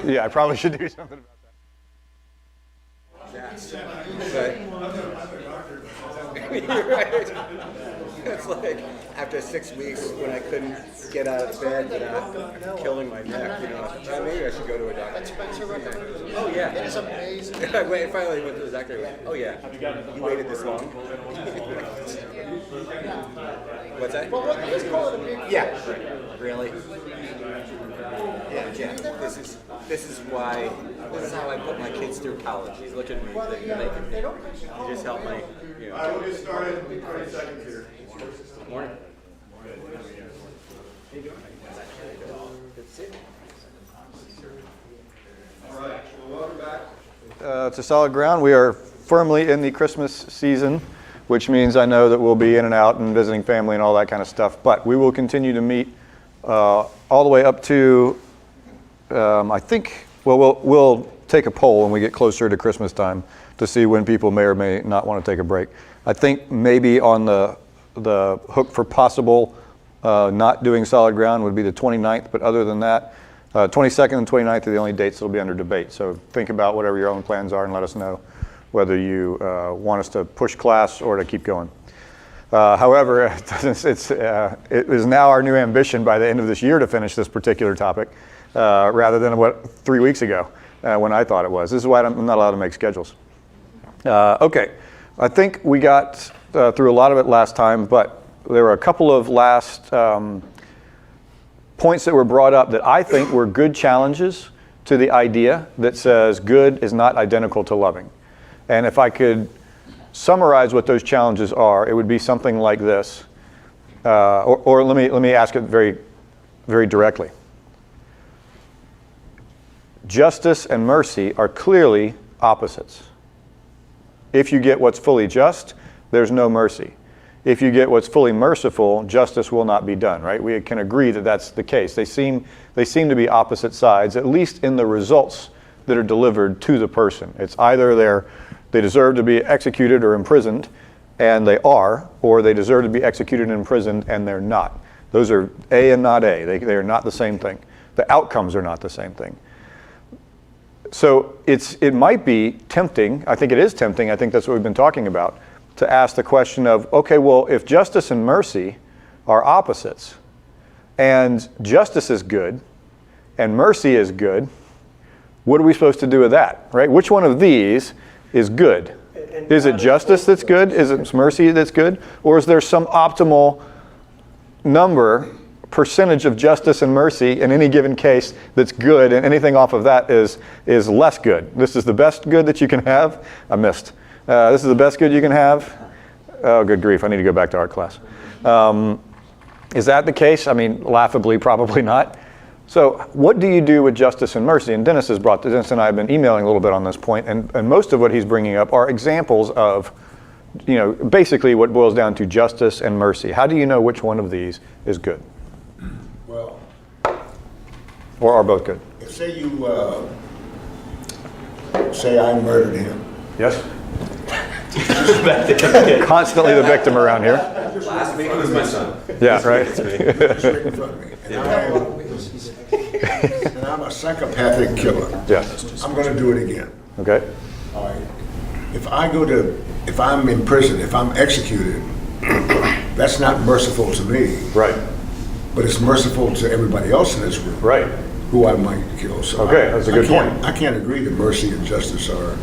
Yeah, I probably should do something about that. You're right. It's like after 6 weeks when I couldn't get out of bed without killing my neck, maybe I should go to a doctor. Oh yeah. It is amazing. I finally went to the doctor. Went, oh yeah. You waited this long? What's that? Well, let's call it a big. Yeah. Really? Yeah. This is why. This is how I put my kids through college. He's looking at me. Well, They don't. you just help my. We'll get started in 20 seconds here. Morning. All right, well, welcome back. to Solid Ground. We are firmly in the Christmas season, which means I know that we'll be in and out and visiting family and all that kind of stuff. But we will continue to meet all the way up to, I think, well, we'll take a poll when we get closer to Christmas time to see when people may or may not want to take a break. I think maybe on the hook for possible not doing Solid Ground would be the 29th, but other than that, 22nd and 29th are the only dates that will be under debate. So think about whatever your own plans are and let us know whether you want us to push class or to keep going. However, it is now our new ambition by the end of this year to finish this particular topic rather than 3 weeks ago when I thought it was. This is why I'm not allowed to make schedules. Okay, I think we got through a lot of it last time, but there were a couple of last points that were brought up that I think were good challenges to the idea that says good is not identical to loving. And if I could summarize what those challenges are, it would be something like this. Or let me ask it very, very directly. Justice and mercy are clearly opposites. If you get what's fully just, there's no mercy. If you get what's fully merciful, justice will not be done, right? We can agree that that's the case. They seem to be opposite sides, at least in the results that are delivered to the person. It's either they deserve to be executed or imprisoned, and they are, or they deserve to be executed and imprisoned, and they're not. Those are A and not A. They are not the same thing. The outcomes are not the same thing. So it might be tempting, I think it is tempting, I think that's what we've been talking about, to ask the question of, okay, well, if justice and mercy are opposites, and justice is good, and mercy is good, what are we supposed to do with that, right? Which one of these is good? Is it justice that's good? Is it mercy that's good? Or is there some optimal percentage of justice and mercy in any given case that's good, and anything off of that is less good? This is the best good that you can have? I missed. This is the best good you can have? Oh, good grief, I need to go back to art class. Is that the case? I mean, laughably, probably not. So what do you do with justice and mercy? And Dennis and I have been emailing a little bit on this point, and most of what he's bringing up are examples of, basically what boils down to justice and mercy. How do you know which one of these is good? Well, or are both good? Say you say I murdered him. Yes. Constantly the victim around here. Last week it was my son. Yeah, right. Just right in front of me. And I'm a psychopathic killer. Yes. I'm going to do it again. Okay. All right. If I'm in prison, if I'm executed, that's not merciful to me. Right. But it's merciful to everybody else in this room. Right. Who I might kill. So okay, that's a good point. I can't agree that mercy and justice are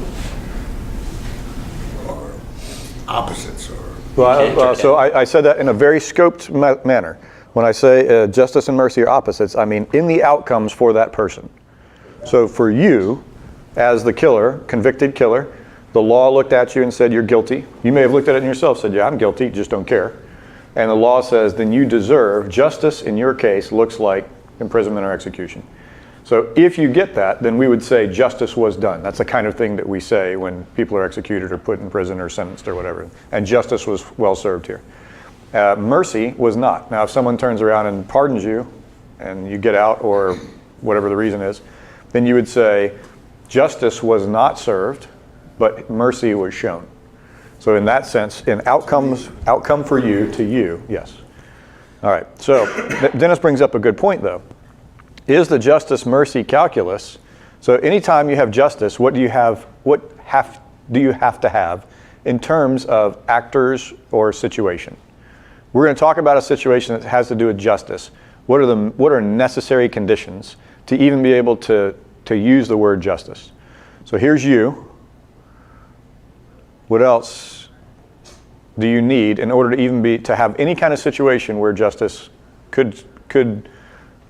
opposites. So I said that in a very scoped manner. When I say justice and mercy are opposites, I mean in the outcomes for that person. So for you, as the killer, convicted killer, the law looked at you and said you're guilty. You may have looked at it in yourself, said, yeah, I'm guilty, just don't care. And the law says then you deserve justice. In your case looks like imprisonment or execution. So if you get that, then we would say justice was done. That's the kind of thing that we say when people are executed or put in prison or sentenced or whatever. And justice was well served here. Mercy was not. Now, if someone turns around and pardons you and you get out or whatever the reason is, then you would say justice was not served, but mercy was shown. So in that sense, in outcome for you to you, yes. All right, so Dennis brings up a good point though. Is the justice-mercy calculus So anytime you have justice, what do you have to have in terms of actors or situation? We're going to talk about a situation that has to do with justice. What are necessary conditions to even be able to use the word justice? So here's you. What else do you need in order to even to have any kind of situation where justice could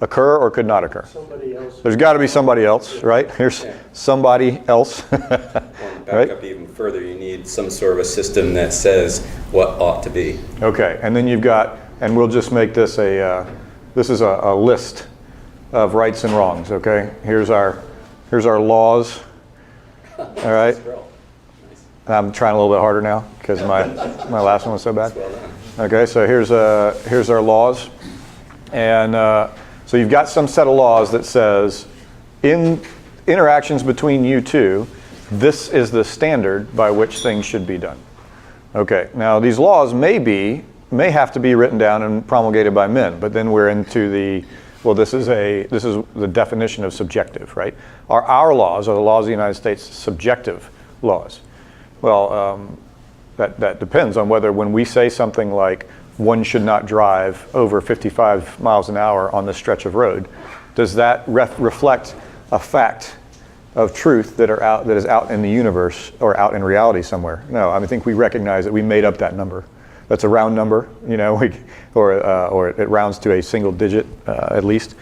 occur or could not occur? Somebody else. There's got to be somebody else, right? Here's somebody else. Back Right? up even further, you need some sort of a system that says what ought to be. Okay, and then you've got, and we'll just make this this is a list of rights and wrongs. Okay, here's our laws. All right. I'm trying a little bit harder now because my last one was so bad. Okay, so here's our laws, and so you've got some set of laws that says in interactions between you two, this is the standard by which things should be done. Okay, now these laws may have to be written down and promulgated by men, but then we're into this is the definition of subjective, right? Are our laws, or the laws of the United States, subjective laws? Well, that depends on whether when we say something like one should not drive over 55 miles an hour on this stretch of road, does that reflect a fact of truth that is out in the universe or out in reality somewhere? No, I think we recognize that we made up that number. That's a round number, or it rounds to a single digit at least,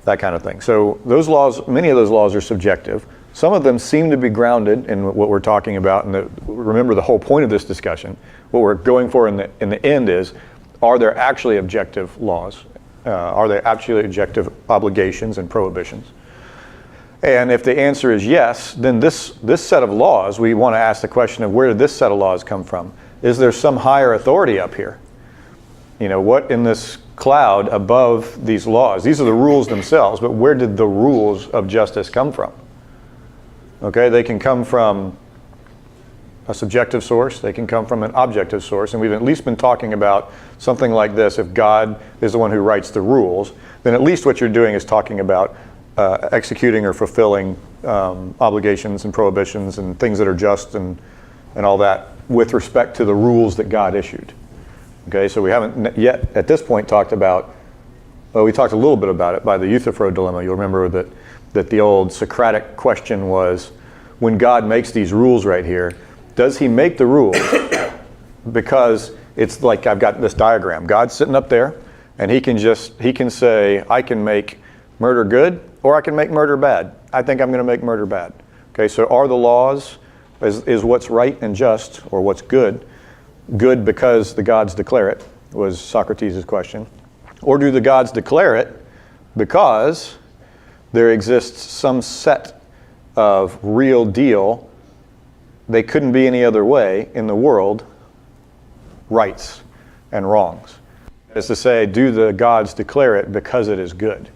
that kind of thing. So those laws, many of those laws are subjective. Some of them seem to be grounded in what we're talking about. And remember, the whole point of this discussion, what we're going for in the end is, are there actually objective laws? Are there actually objective obligations and prohibitions? And if the answer is yes, then this set of laws, we want to ask the question of where did this set of laws come from? Is there some higher authority up here? What in this cloud above these laws? These are the rules themselves, but where did the rules of justice come from? Okay, they can come from a subjective source, they can come from an objective source, and we've at least been talking about something like this. If God is the one who writes the rules, then at least what you're doing is talking about executing or fulfilling obligations and prohibitions and things that are just and all that with respect to the rules that God issued. Okay, so we haven't yet at this point talked about, well, we talked a little bit about it by the Euthyphro dilemma. You'll remember that the old Socratic question was, when God makes these rules right here, does he make the rules because it's like I've got this diagram. God's sitting up there and he can say, I can make murder good or I can make murder bad. I think I'm going to make murder bad. Okay, so are the laws, is what's right and just, or what's good because the gods declare it, was Socrates' question. Or do the gods declare it because there exists some set of real deal, they couldn't be any other way in the world, rights and wrongs? That is to say, do the gods declare it because it is good?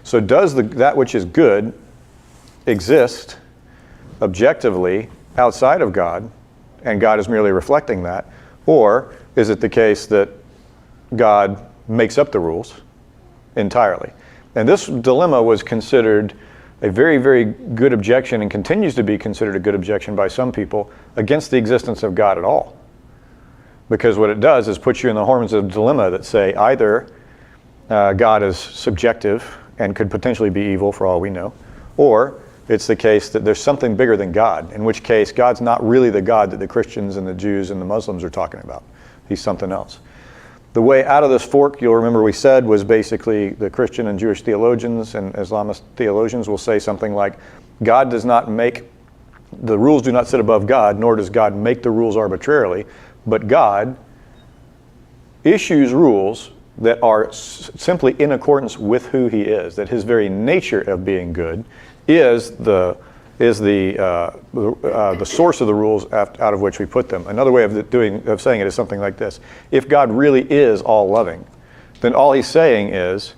So does that which is good exist objectively outside of God, and God is merely reflecting that? Or is it the case that God makes up the rules entirely? And this dilemma was considered a very, very good objection, and continues to be considered a good objection by some people against the existence of God at all. Because what it does is put you in the horns of a dilemma that say either God is subjective and could potentially be evil for all we know, or it's the case that there's something bigger than God, in which case God's not really the God that the Christians and the Jews and the Muslims are talking about. He's something else. The way out of this fork, you'll remember we said, was basically the Christian and Jewish theologians and Islamist theologians will say something like, God does not make, the rules do not sit above God, nor does God make the rules arbitrarily, but God issues rules that are simply in accordance with who he is, that his very nature of being good is the source of the rules out of which we put them. Another way of saying it is something like this. If God really is all loving, then all he's saying is,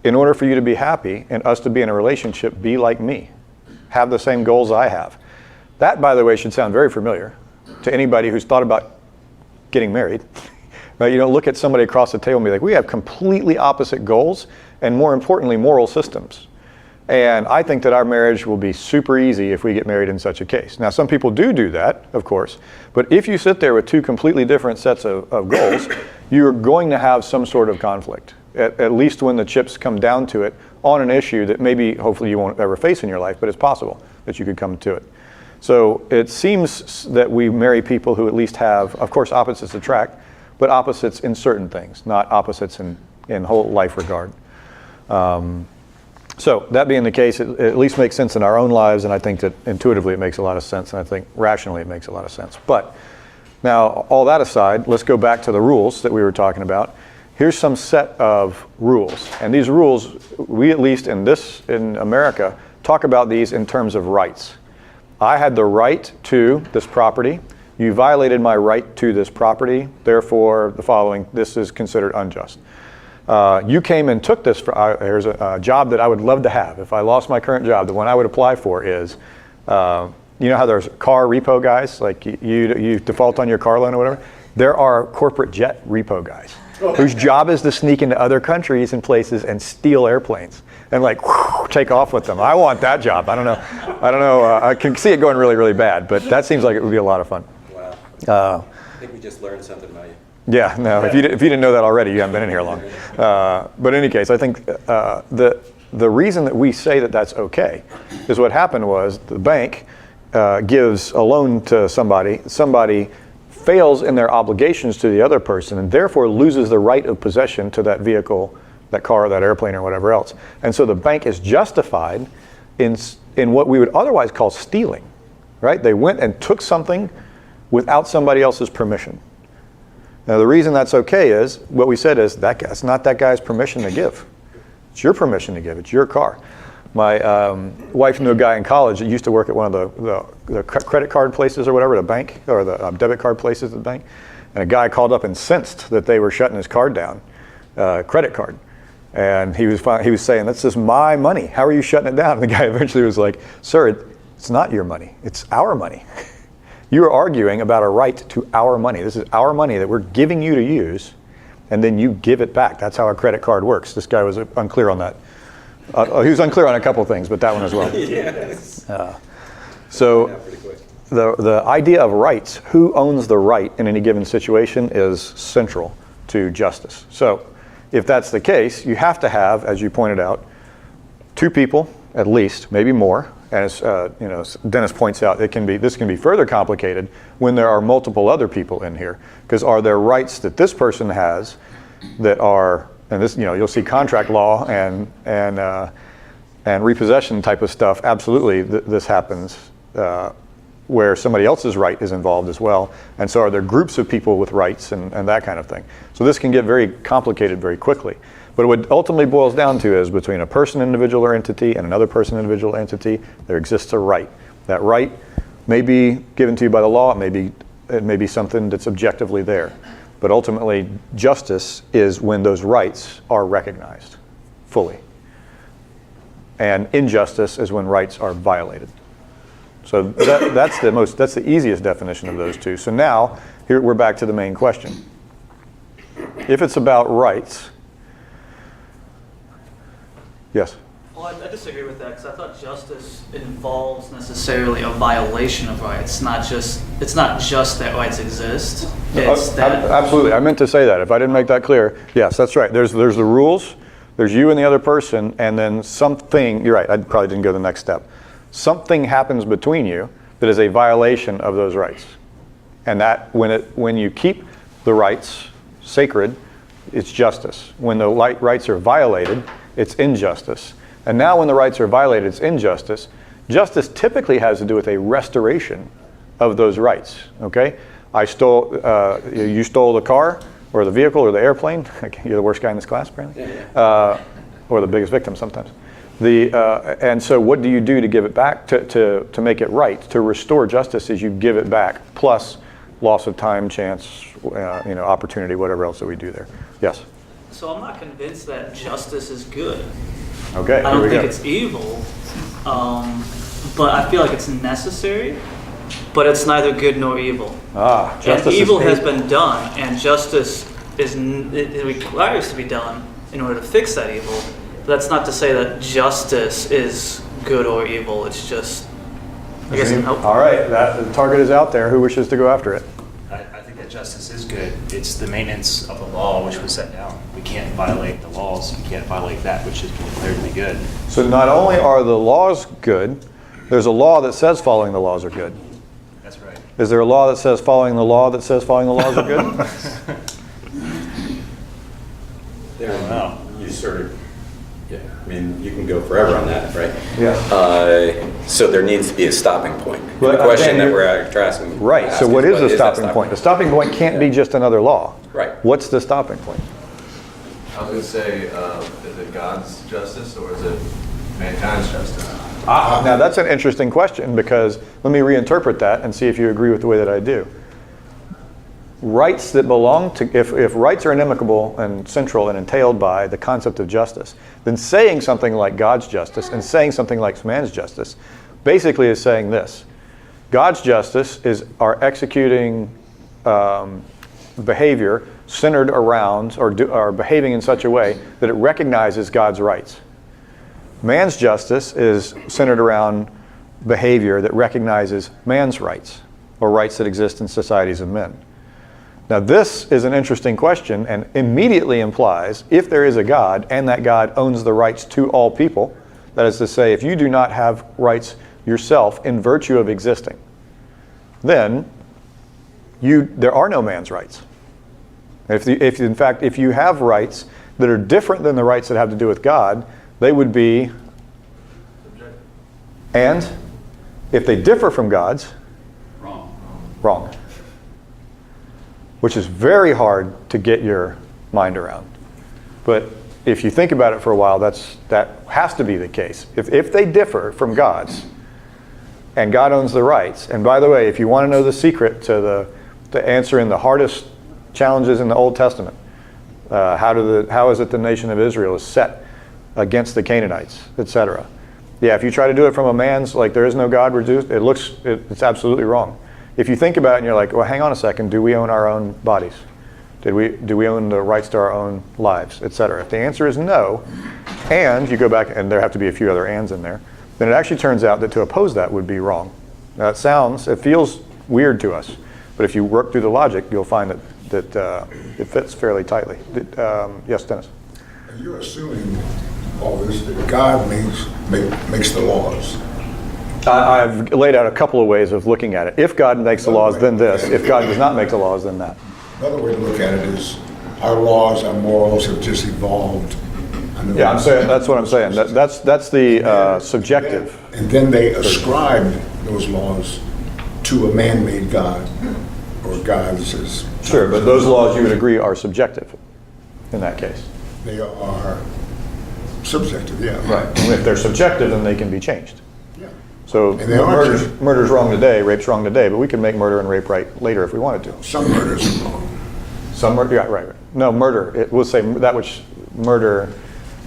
in order for you to be happy and us to be in a relationship, be like me. Have the same goals I have. That, by the way, should sound very familiar to anybody who's thought about getting married. But you don't look at somebody across the table and be like, we have completely opposite goals and, more importantly, moral systems. And I think that our marriage will be super easy if we get married in such a case. Now, some people do that, of course, but if you sit there with two completely different sets of goals, you're going to have some sort of conflict, at least when the chips come down to it on an issue that maybe, hopefully you won't ever face in your life, but it's possible that you could come to it. So it seems that we marry people who at least have, of course, opposites attract, but opposites in certain things, not opposites in whole life regard. So that being the case, it at least makes sense in our own lives, and I think that intuitively it makes a lot of sense, and I think rationally it makes a lot of sense. But now, all that aside, let's go back to the rules that we were talking about. Here's some set of rules, and these rules, we at least in America, talk about these in terms of rights. I had the right to this property. You violated my right to this property. Therefore, the following, this is considered unjust. You came and took this. Here's a job that I would love to have. If I lost my current job, the one I would apply for is, you know how there's car repo guys, like you default on your car loan or whatever? There are corporate jet repo guys whose job is to sneak into other countries and places and steal airplanes and like take off with them. I want that job. I don't know. I can see it going really, really bad, but that seems like it would be a lot of fun. Wow. I think we just learned something about you. Yeah, no, if you didn't know that already, you haven't been in here long. But in any case, I think the reason that we say that that's okay is what happened was the bank gives a loan to somebody fails in their obligations to the other person and therefore loses the right of possession to that vehicle, that car, that airplane, or whatever else. And so the bank is justified in what we would otherwise call stealing, right? They went and took something without somebody else's permission. Now the reason that's okay is, what we said is, it's not that guy's permission to give. It's your permission to give, it's your car. My wife knew a guy in college that used to work at one of the credit card places or whatever, the bank, or the debit card places at the bank. And a guy called up and sensed that they were shutting his card down, credit card. And he was saying, that's just my money. How are you shutting it down? And the guy eventually was like, sir, it's not your money, it's our money. You are arguing about a right to our money. This is our money that we're giving you to use, and then you give it back. That's how a credit card works. This guy was unclear on that. He was unclear on a couple of things, but that one as well. Yes. So Pretty quick. the idea of rights, who owns the right in any given situation, is central to justice. So if that's the case, you have to have, as you pointed out, two people at least, maybe more. And as Dennis points out, this can be further complicated when there are multiple other people in here, because are there rights that this person has that are, and this, you'll see contract law and repossession type of stuff. Absolutely, this happens where somebody else's right is involved as well. And so are there groups of people with rights and that kind of thing. So this can get very complicated very quickly. But what ultimately boils down to is between a person, individual, or entity and another person, individual, entity, there exists a right. That right may be given to you by the law. It may be something that's objectively there. But ultimately, justice is when those rights are recognized fully. And injustice is when rights are violated. So that's the easiest definition of those two. So now, here we're back to the main question. If it's about rights, yes? Well, I disagree with that because I thought justice involves necessarily a violation of rights. It's not just that rights exist. It's that Absolutely. I meant to say that. If I didn't make that clear, yes, that's right. There's the rules, there's you and the other person, and then something, you're right, I probably didn't go the next step. Something happens between you that is a violation of those rights. And that when you keep the rights sacred, it's justice. When the rights are violated, it's injustice. And now when the rights are violated, it's injustice. Justice typically has to do with a restoration of those rights, okay? You stole the car or the vehicle or the airplane. You're the worst guy in this class, apparently. Or the biggest victim sometimes. And so what do you do to give it back, to make it right? To restore justice is you give it back, plus loss of time, chance, opportunity, whatever else that we do there. Yes? So I'm not convinced that justice is good. Okay, I here we don't think go. it's evil, but I feel like it's necessary, but it's neither good nor evil. And Justice evil is has been done, and justice it requires to be done in order to fix that evil. That's not to say that justice is good or evil. It's just, I guess, All right, the target is out there. Who wishes to go after it? I think that justice is good. It's the maintenance of the law which was set down. We can't violate the laws. We can't violate that which has been declared to be good. So not only are the laws good, there's a law that says following the laws are good. That's right. Is there a law that says following the law that says following the laws are good? I don't know. You sort of, yeah, I mean, you can go forever on that, right? Yeah. So there needs to be a stopping point. Well, The question again, that we're asking. Right, so what is the stopping point? The stopping point can't be just another law. Right. What's the stopping point? I was gonna say, is it God's justice or is it mankind's justice? Now that's an interesting question, because let me reinterpret that and see if you agree with the way that I do. Rights that belong to, if rights are inimicable and central and entailed by the concept of justice, then saying something like God's justice and saying something like man's justice basically is saying this: God's justice is our executing behavior centered around or behaving in such a way that it recognizes God's rights. Man's justice is centered around behavior that recognizes man's rights, or rights that exist in societies of men. Now this is an interesting question and immediately implies if there is a God and that God owns the rights to all people, that is to say, if you do not have rights yourself in virtue of existing, then there are no man's rights. If in fact, if you have rights that are different than the rights that have to do with God, they would be, and if they differ from God's, wrong. Which is very hard to get your mind around. But if you think about it for a while, that has to be the case. If they differ from God's, and God owns the rights, and by the way, if you want to know the secret to answering the hardest challenges in the Old Testament, how is it the nation of Israel is set against the Canaanites, etc. Yeah, if you try to do it from a man's, like there is no God reduced, it's absolutely wrong. If you think about it and you're like, well, hang on a second, do we own our own bodies? Do we own the rights to our own lives, etc.? If the answer is no, and you go back, and there have to be a few other ands in there, then it actually turns out that to oppose that would be wrong. Now it feels weird to us, but if you work through the logic, you'll find that it fits fairly tightly. Yes, Dennis? You're assuming all this, that God makes the laws. I've laid out a couple of ways of looking at it. If God makes the laws, then this. If God does not make the laws, then that. Another way to look at it is our laws, our morals have just evolved. Yeah, I'm saying that's what I'm saying. That's the subjective. And then they ascribe those laws to a man-made God, or gods as Sure, but those laws you would agree are subjective in that case. they are subjective, yeah. Right. And if they're subjective, then they can be changed. Yeah. So And they are just- murder's wrong today, rape's wrong today, but we can make murder and rape right later if we wanted to. Some murders are wrong. Some murder, yeah, right. No, murder. It will say that which murder.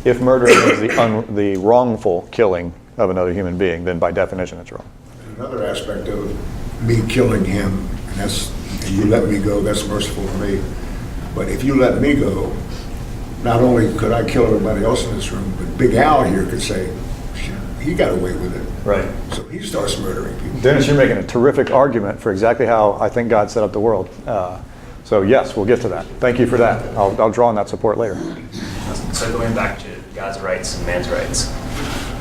If murder is the wrongful killing of another human being, then by definition it's wrong. Another aspect of me killing him, and you let me go, that's merciful to me. But if you let me go, not only could I kill everybody else in this room, but Big Al here could say, "Shit, he got away with it." Right. So he starts murdering people. Dennis, you're making a terrific argument for exactly how I think God set up the world. So yes, we'll get to that. Thank you for that. I'll draw on that support later. So going back to God's rights and man's rights,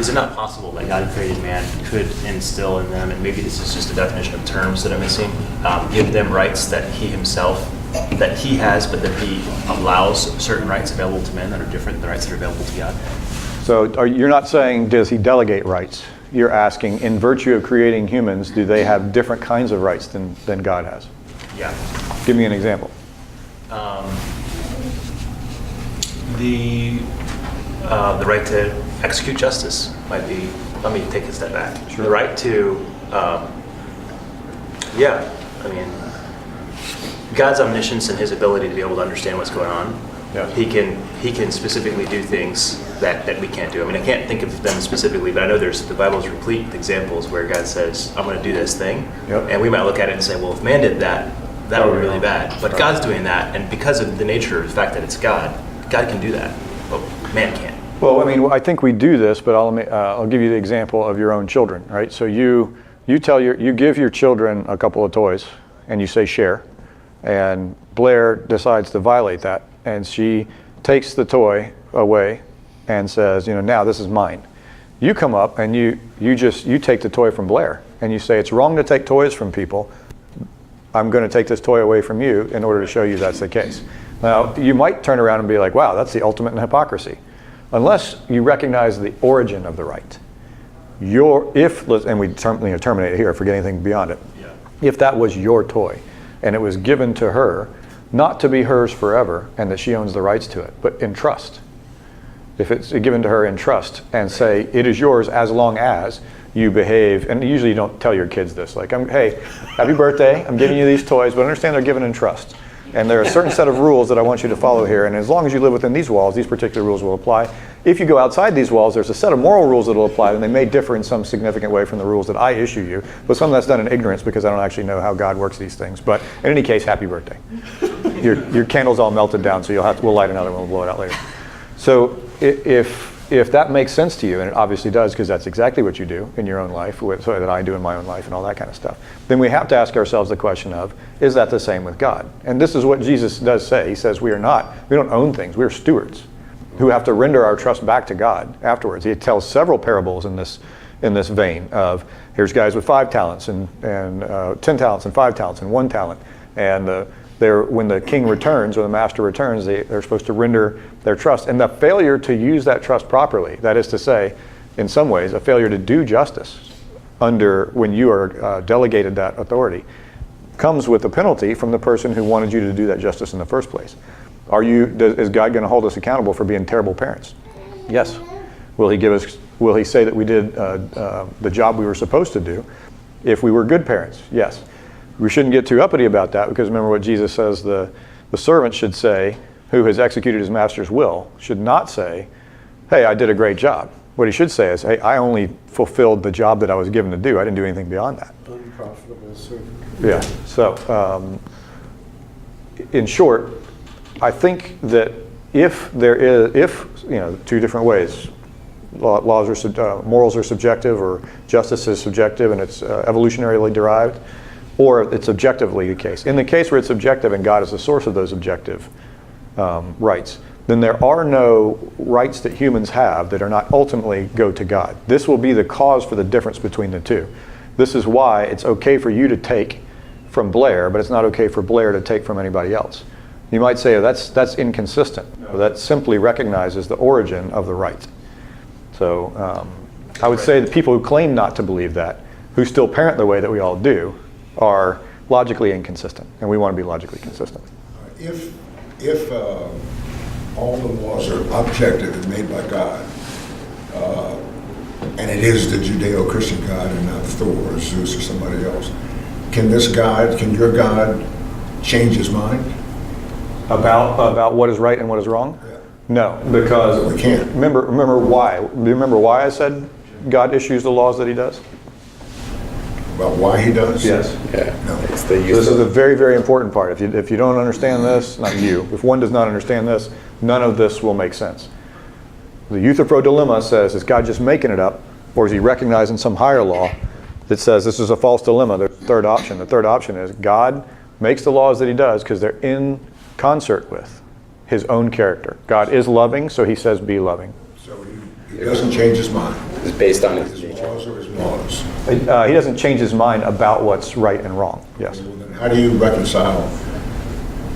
is it not possible that God created man could instill in them, and maybe this is just a definition of terms that I'm missing, give them rights that he himself, that he has, but that he allows certain rights available to men that are different than the rights that are available to God? So you're not saying, does he delegate rights? You're asking, in virtue of creating humans, do they have different kinds of rights than God has? Yeah. Give me an example. The right to execute justice might be, let me take a step back. Sure. The right to, God's omniscience and his ability to be able to understand what's going on. Yeah. He can specifically do things that we can't do. I mean, I can't think of them specifically, but I know the Bible's replete with examples where God says, I'm going to do this thing. Yep. And we might look at it and say, well, if man did that, that would be really bad. But Right. God's doing that, and because of the nature of the fact that it's God can do that, but man can't. Well, I mean, I think we do this, but I'll give you the example of your own children, right? So you give your children a couple of toys, and you say share, and Blair decides to violate that, and she takes the toy away and says, now this is mine. You come up and you take the toy from Blair, and you say it's wrong to take toys from people. I'm going to take this toy away from you in order to show you that's the case. Now, you might turn around and be like, wow, that's the ultimate in hypocrisy. Unless you recognize the origin of the right. And we terminate it here, forget anything beyond it. Yeah. If that was your toy, and it was given to her, not to be hers forever, and that she owns the rights to it, but in trust. If it's given to her in trust, and say, it is yours as long as you behave, and usually you don't tell your kids this, like, hey, happy birthday, I'm giving you these toys, but understand they're given in trust. And there are a certain set of rules that I want you to follow here, and as long as you live within these walls, these particular rules will apply. If you go outside these walls, there's a set of moral rules that will apply, and they may differ in some significant way from the rules that I issue you, but some of that's done in ignorance because I don't actually know how God works these things. But in any case, happy birthday. Your candle's all melted down, so we'll light another one, we'll blow it out later. So if that makes sense to you, and it obviously does because that's exactly what you do in your own life, so that I do in my own life and all that kind of stuff, then we have to ask ourselves the question of, is that the same with God? And this is what Jesus does say. He says we don't own things, we're stewards who have to render our trust back to God afterwards. He tells several parables in this vein of, here's guys with 5 talents and 10 talents and 5 talents and 1 talent. And when the king returns or the master returns, they're supposed to render their trust. And the failure to use that trust properly, that is to say, in some ways, a failure to do justice when you are delegated that authority, comes with a penalty from the person who wanted you to do that justice in the first place. Is God going to hold us accountable for being terrible parents? Yes. Will he say that we did the job we were supposed to do if we were good parents? Yes. We shouldn't get too uppity about that, because remember what Jesus says, the servant should say, who has executed his master's will, should not say, hey, I did a great job. What he should say is, hey, I only fulfilled the job that I was given to do. I didn't do anything beyond that. Unprofitable servant. Yeah. So, in short, I think that if two different ways, morals are subjective, or justice is subjective and it's evolutionarily derived, or it's objectively the case. In the case where it's subjective and God is the source of those objective rights, then there are no rights that humans have that are not ultimately go to God. This will be the cause for the difference between the two. This is why it's okay for you to take from Blair, but it's not okay for Blair to take from anybody else. You might say, oh, that's inconsistent. Well, that simply recognizes the origin of the right. So I would say the people who claim not to believe that, who still parent the way that we all do, are logically inconsistent, and we want to be logically consistent. If all the laws are objective and made by God, and it is the Judeo-Christian God and not Thor or Zeus or somebody else, can your God change his mind? About what is right and what is wrong? Yeah. No, because We can't. Remember why? Do you remember why I said God issues the laws that he does? About why he does? Yes. Yeah. No. It's the So use this is of- a very, very important part. If you don't understand this, not you, if one does not understand this, none of this will make sense. The Euthyphro dilemma says, is God just making it up, or is he recognizing some higher law that says this is a false dilemma? The third option. The third option is God makes the laws that he does because they're in concert with his own character. God is loving, so he says be loving. So he doesn't change his mind. It's based on his His nature. laws are his laws. He doesn't change his mind about what's right and wrong. Yes. Well, then how do you reconcile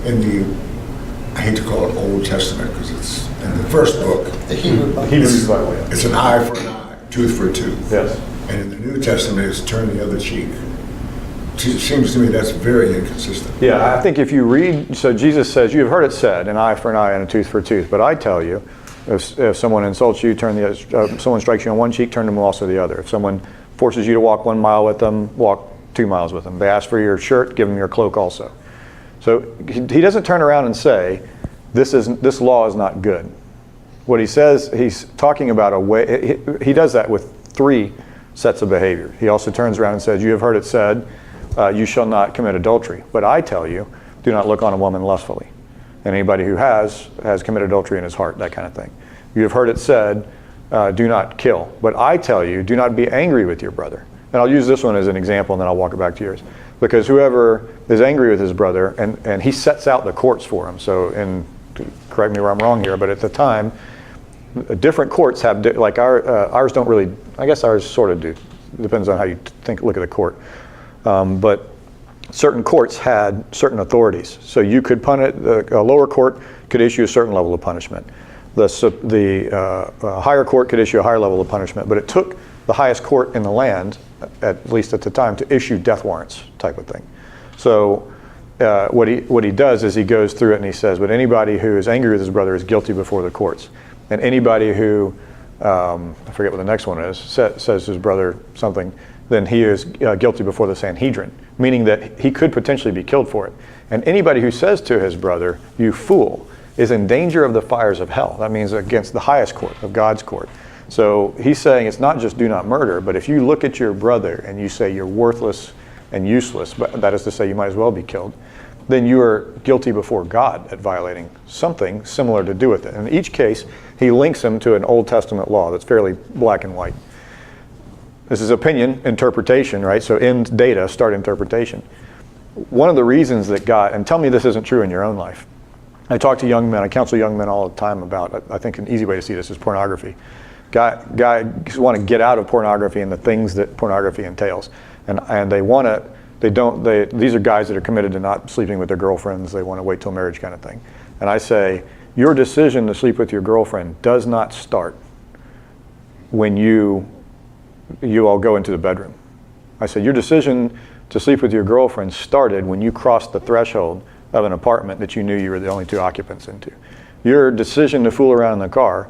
in the, I hate to call it Old Testament because it's in the first book, The Hebrew Bible. Hebrews, by the way. it's an eye for an eye, tooth for a tooth. Yes. And in the New Testament, it's turn the other cheek. It seems to me that's very inconsistent. Yeah, I think if you read, so Jesus says, you have heard it said, an eye for an eye and a tooth for a tooth. But I tell you, if someone insults you, someone strikes you on one cheek, turn them also the other. If someone forces you to walk 1 mile with them, walk 2 miles with them. They ask for your shirt, give them your cloak also. So he doesn't turn around and say, this law is not good. What he says, he's talking about a way, he does that with 3 sets of behavior. He also turns around and says, you have heard it said, you shall not commit adultery. But I tell you, do not look on a woman lustfully. And anybody who has committed adultery in his heart, that kind of thing. You have heard it said, do not kill. But I tell you, do not be angry with your brother. And I'll use this one as an example, and then I'll walk it back to yours. Because whoever is angry with his brother, and he sets out the courts for him. So, and correct me where I'm wrong here, but at the time, different courts have, like ours don't really, I guess ours sort of do. It depends on how you look at the court. But certain courts had certain authorities. So you could punish, a lower court could issue a certain level of punishment. The higher court could issue a higher level of punishment, but it took the highest court in the land, at least at the time, to issue death warrants type of thing. So what he does is he goes through it and he says, but anybody who is angry with his brother is guilty before the courts. And anybody who, I forget what the next one is, says to his brother something, then he is guilty before the Sanhedrin, meaning that he could potentially be killed for it. And anybody who says to his brother, you fool, is in danger of the fires of hell. That means against the highest court, of God's court. So he's saying it's not just do not murder, but if you look at your brother and you say you're worthless and useless, but that is to say you might as well be killed, then you are guilty before God at violating something similar to do with it. In each case, he links him to an Old Testament law that's fairly black and white. This is opinion, interpretation, right? So end data, start interpretation. One of the reasons that God, and tell me this isn't true in your own life. I talk to young men, I counsel young men all the time about, I think an easy way to see this is pornography. Guys want to get out of pornography and the things that pornography entails. And they want to, these are guys that are committed to not sleeping with their girlfriends, they want to wait till marriage kind of thing. And I say, your decision to sleep with your girlfriend does not start when you all go into the bedroom. I said, your decision to sleep with your girlfriend started when you crossed the threshold of an apartment that you knew you were the only two occupants into. Your decision to fool around in the car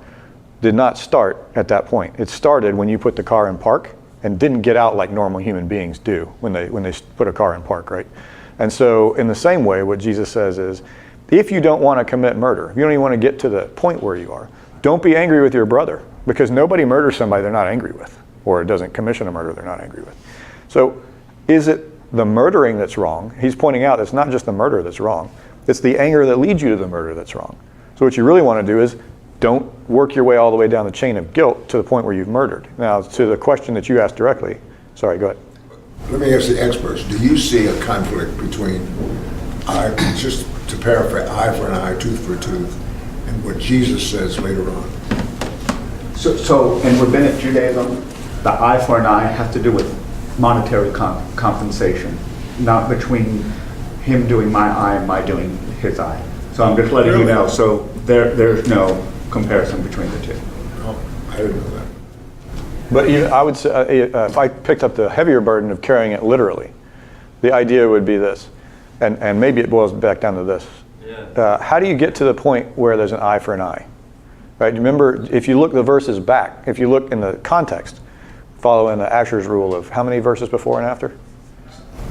did not start at that point. It started when you put the car in park and didn't get out like normal human beings do when they put a car in park, right? And so in the same way, what Jesus says is, if you don't want to commit murder, if you don't even want to get to the point where you are, don't be angry with your brother, because nobody murders somebody they're not angry with, or doesn't commission a murder they're not angry with. So is it the murdering that's wrong? He's pointing out it's not just the murder that's wrong, it's the anger that leads you to the murder that's wrong. So what you really want to do is don't work your way all the way down the chain of guilt to the point where you've murdered. Now, to the question that you asked directly, sorry, go ahead. Let me ask the experts, do you see a conflict between, just to paraphrase, eye for an eye, tooth for a tooth, and what Jesus says later on? So in Rabbinic Judaism, the eye for an eye has to do with monetary compensation, not between him doing my eye and my doing his eye. So I'm just letting you know, so there's no comparison between the two. Oh, I didn't know that. But I would say, if I picked up the heavier burden of carrying it literally, the idea would be this, and maybe it boils back down to this. Yeah. How do you get to the point where there's an eye for an eye? Right? Remember, if you look the verses back, if you look in the context, following the Asher's rule of how many verses before and after?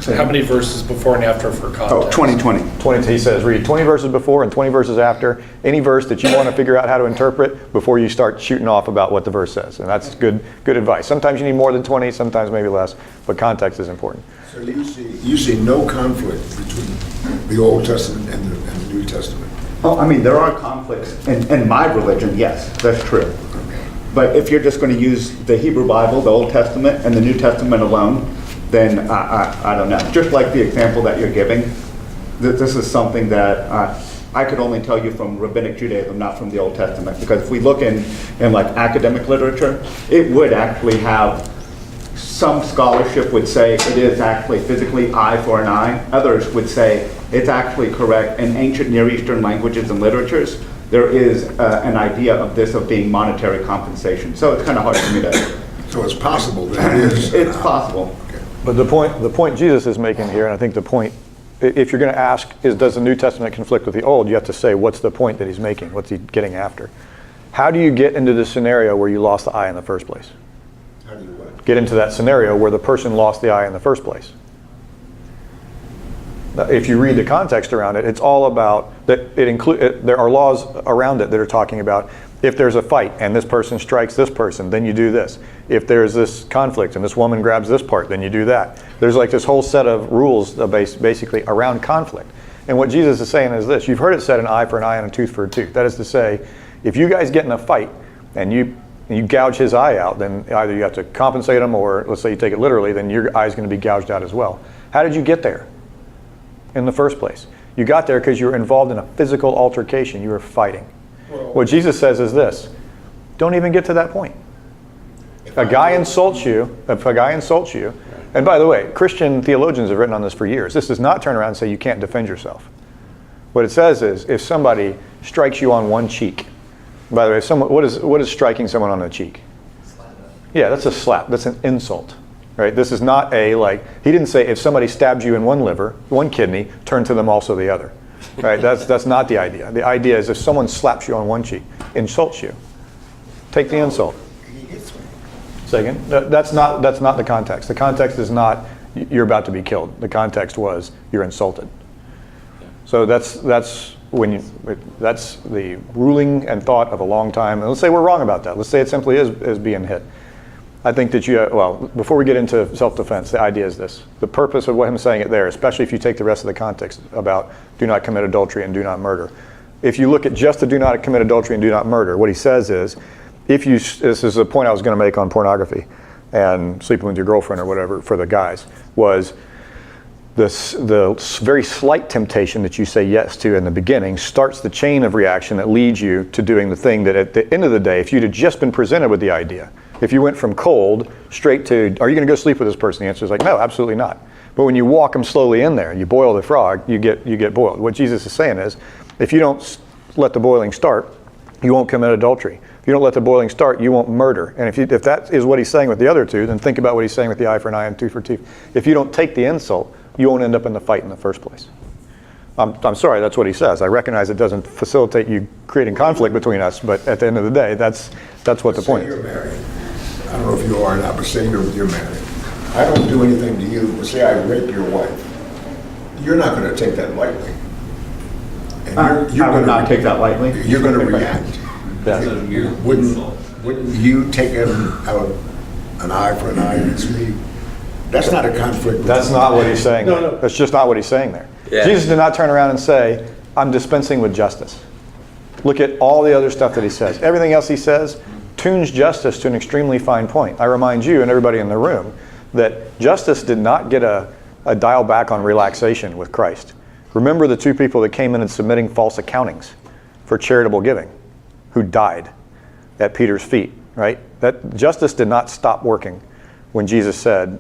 So how many verses before and after for context? 20, he says, read 20 verses before and 20 verses after, any verse that you want to figure out how to interpret before you start shooting off about what the verse says. And that's good advice. Sometimes you need more than 20, sometimes maybe less, but context is important. So you see no conflict between the Old Testament and the New Testament? Oh, I mean, there are conflicts in my religion, yes, that's true. But if you're just going to use the Hebrew Bible, the Old Testament, and the New Testament alone, then I don't know. Just like the example that you're giving, this is something that I could only tell you from Rabbinic Judaism, not from the Old Testament. Because if we look in like academic literature, it would actually have, some scholarship would say it is actually physically eye for an eye. Others would say it's actually correct. In ancient Near Eastern languages and literatures, there is an idea of this of being monetary compensation. So it's kind of hard for me to... So it's possible that it is. It's possible. But the point Jesus is making here, and I think the point, if you're going to ask, does the New Testament conflict with the Old, you have to say, what's the point that he's making? What's he getting after? How do you get into the scenario where you lost the eye in the first place? How do you what? Get into that scenario where the person lost the eye in the first place. If you read the context around it, it's all about that there are laws around it that are talking about if there's a fight and this person strikes this person, then you do this. If there's this conflict and this woman grabs this part, then you do that. There's like this whole set of rules basically around conflict. And what Jesus is saying is this: you've heard it said, an eye for an eye and a tooth for a tooth. That is to say, If you guys get in a fight and you gouge his eye out, then either you have to compensate him, or let's say you take it literally, then your eye's going to be gouged out as well. How did you get there in the first place? You got there because you were involved in a physical altercation. You were fighting. What Jesus says is this: don't even get to that point. If a guy insults you, and by the way, Christian theologians have written on this for years. This does not turn around and say you can't defend yourself. What it says is, if somebody strikes you on one cheek, by the way, what is striking someone on the cheek? Yeah, that's a slap. That's an insult, right? This is not he didn't say if somebody stabs you in one liver, one kidney, turn to them also the other, right? That's not the idea. The idea is if someone slaps you on one cheek, insults you, take the insult. Say again? That's not the context. The context is not you're about to be killed. The context was you're insulted. So that's the ruling and thought of a long time. And let's say we're wrong about that. Let's say it simply is being hit. I think that before we get into self-defense, the idea is this. The purpose of what I'm saying it there, especially if you take the rest of the context about do not commit adultery and do not murder. If you look at just the do not commit adultery and do not murder, what he says is, this is a point I was going to make on pornography and sleeping with your girlfriend or whatever for the guys, was the very slight temptation that you say yes to in the beginning starts the chain of reaction that leads you to doing the thing that at the end of the day, if you'd have just been presented with the idea, if you went from cold straight to, are you going to go sleep with this person? The answer is no, absolutely not. But when you walk them slowly in there, you boil the frog, you get boiled. What Jesus is saying is, if you don't let the boiling start, you won't commit adultery. If you don't let the boiling start, you won't murder. And if that is what he's saying with the other two, then think about what he's saying with the eye for an eye and tooth for tooth. If you don't take the insult, you won't end up in the fight in the first place. I'm sorry, that's what he says. I recognize it doesn't facilitate you creating conflict between us, but at the end of the day, that's what the point is. You're married. I don't know if you are or not, but say you're married. I don't do anything to you, but say I rape your wife. You're not going to take that lightly. And I would not take that lightly. You're going to react. Wouldn't you take out an eye for an eye against me? That's not a conflict. That's not what he's saying. No. That's just not what he's saying there. Yeah. Jesus did not turn around and say, I'm dispensing with justice. Look at all the other stuff that he says. Everything else he says tunes justice to an extremely fine point. I remind you and everybody in the room that justice did not get a dial back on relaxation with Christ. Remember the two people that came in and submitting false accountings for charitable giving, who died at Peter's feet, right? That justice did not stop working when Jesus said,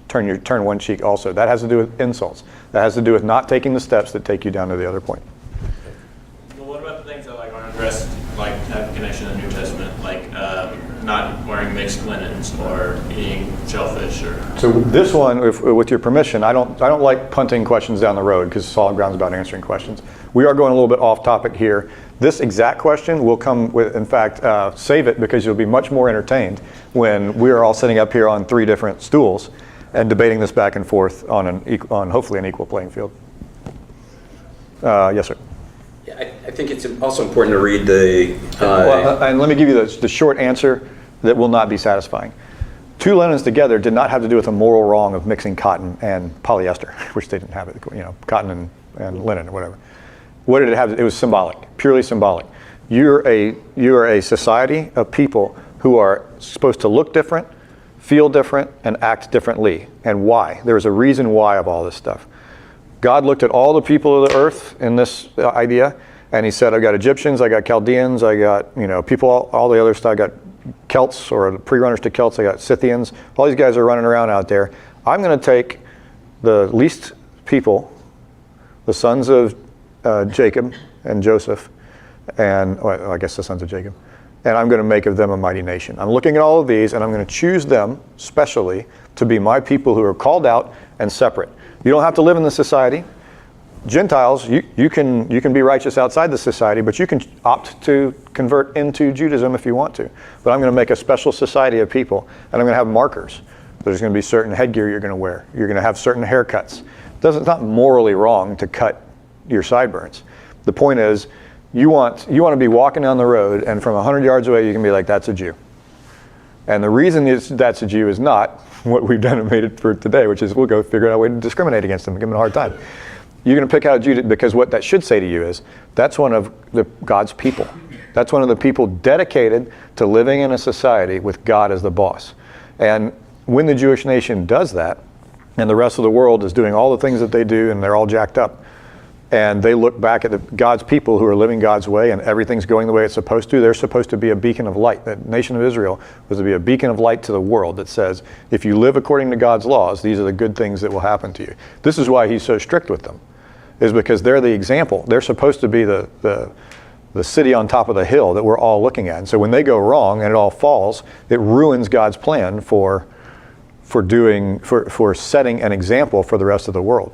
turn one cheek also. That has to do with insults. That has to do with not taking the steps that take you down to the other point. Well, what about the things that aren't addressed, have a connection to the New Testament, not wearing mixed linens or eating shellfish or? So this one, with your permission, I don't like punting questions down the road because Solid Ground's about answering questions. We are going a little bit off topic here. This exact question will come with, in fact, save it because you'll be much more entertained when we are all sitting up here on 3 different stools and debating this back and forth on hopefully an equal playing field. Yes, sir. Yeah, I think it's also important to read the... and let me give you the short answer that will not be satisfying. 2 linens together did not have to do with a moral wrong of mixing cotton and polyester, which they didn't have it, cotton and linen or whatever. What did it have? It was symbolic, purely symbolic. You are a society of people who are supposed to look different, feel different, and act differently. And why? There's a reason why of all this stuff. God looked at all the people of the earth in this idea, and he said, I've got Egyptians, I got Chaldeans, I got people, all the other stuff. I got Celts, or pre-runners to Celts, I got Scythians. All these guys are running around out there. I'm going to take the least people, the sons of Jacob and Joseph, and I guess the sons of Jacob, and I'm going to make of them a mighty nation. I'm looking at all of these, and I'm going to choose them specially to be my people who are called out and separate. You don't have to live in the society. Gentiles, you can be righteous outside the society, but you can opt to convert into Judaism if you want to. But I'm going to make a special society of people, and I'm going to have markers. There's going to be certain headgear you're going to wear. You're going to have certain haircuts. It's not morally wrong to cut your sideburns. The point is, you want to be walking down the road, and from 100 yards away, you can be like, that's a Jew. And the reason that's a Jew is not what we've done and made it for today, which is we'll go figure out a way to discriminate against them and give them a hard time. You're going to pick out a Jew because what that should say to you is, that's one of God's people. That's one of the people dedicated to living in a society with God as the boss. And when the Jewish nation does that, and the rest of the world is doing all the things that they do, and they're all jacked up, and they look back at God's people who are living God's way and everything's going the way it's supposed to, they're supposed to be a beacon of light. The nation of Israel was to be a beacon of light to the world that says, if you live according to God's laws, these are the good things that will happen to you. This is why he's so strict with them, is because they're the example. They're supposed to be the city on top of the hill that we're all looking at. And so when they go wrong and it all falls, it ruins God's plan for setting an example for the rest of the world.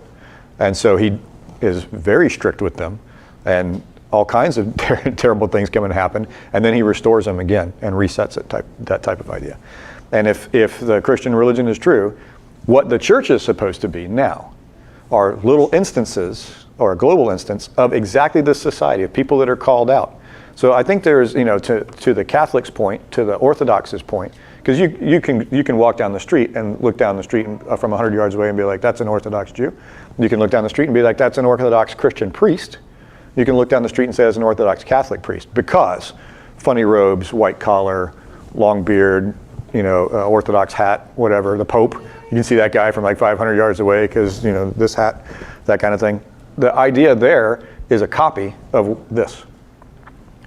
And so he is very strict with them, and all kinds of terrible things come and happen, and then he restores them again and resets it, that type of idea. And if the Christian religion is true, what the church is supposed to be now are little instances, or a global instance, of exactly this society, of people that are called out. So I think there's, to the Catholics' point, to the Orthodox's point, because you can walk down the street and look down the street from 100 yards away and be like, that's an Orthodox Jew. You can look down the street and be like, that's an Orthodox Christian priest. You can look down the street and say, that's an Orthodox Catholic priest, because funny robes, white collar, long beard, Orthodox hat, whatever, the Pope. You can see that guy from like 500 yards away because, this hat, that kind of thing. The idea there is a copy of this.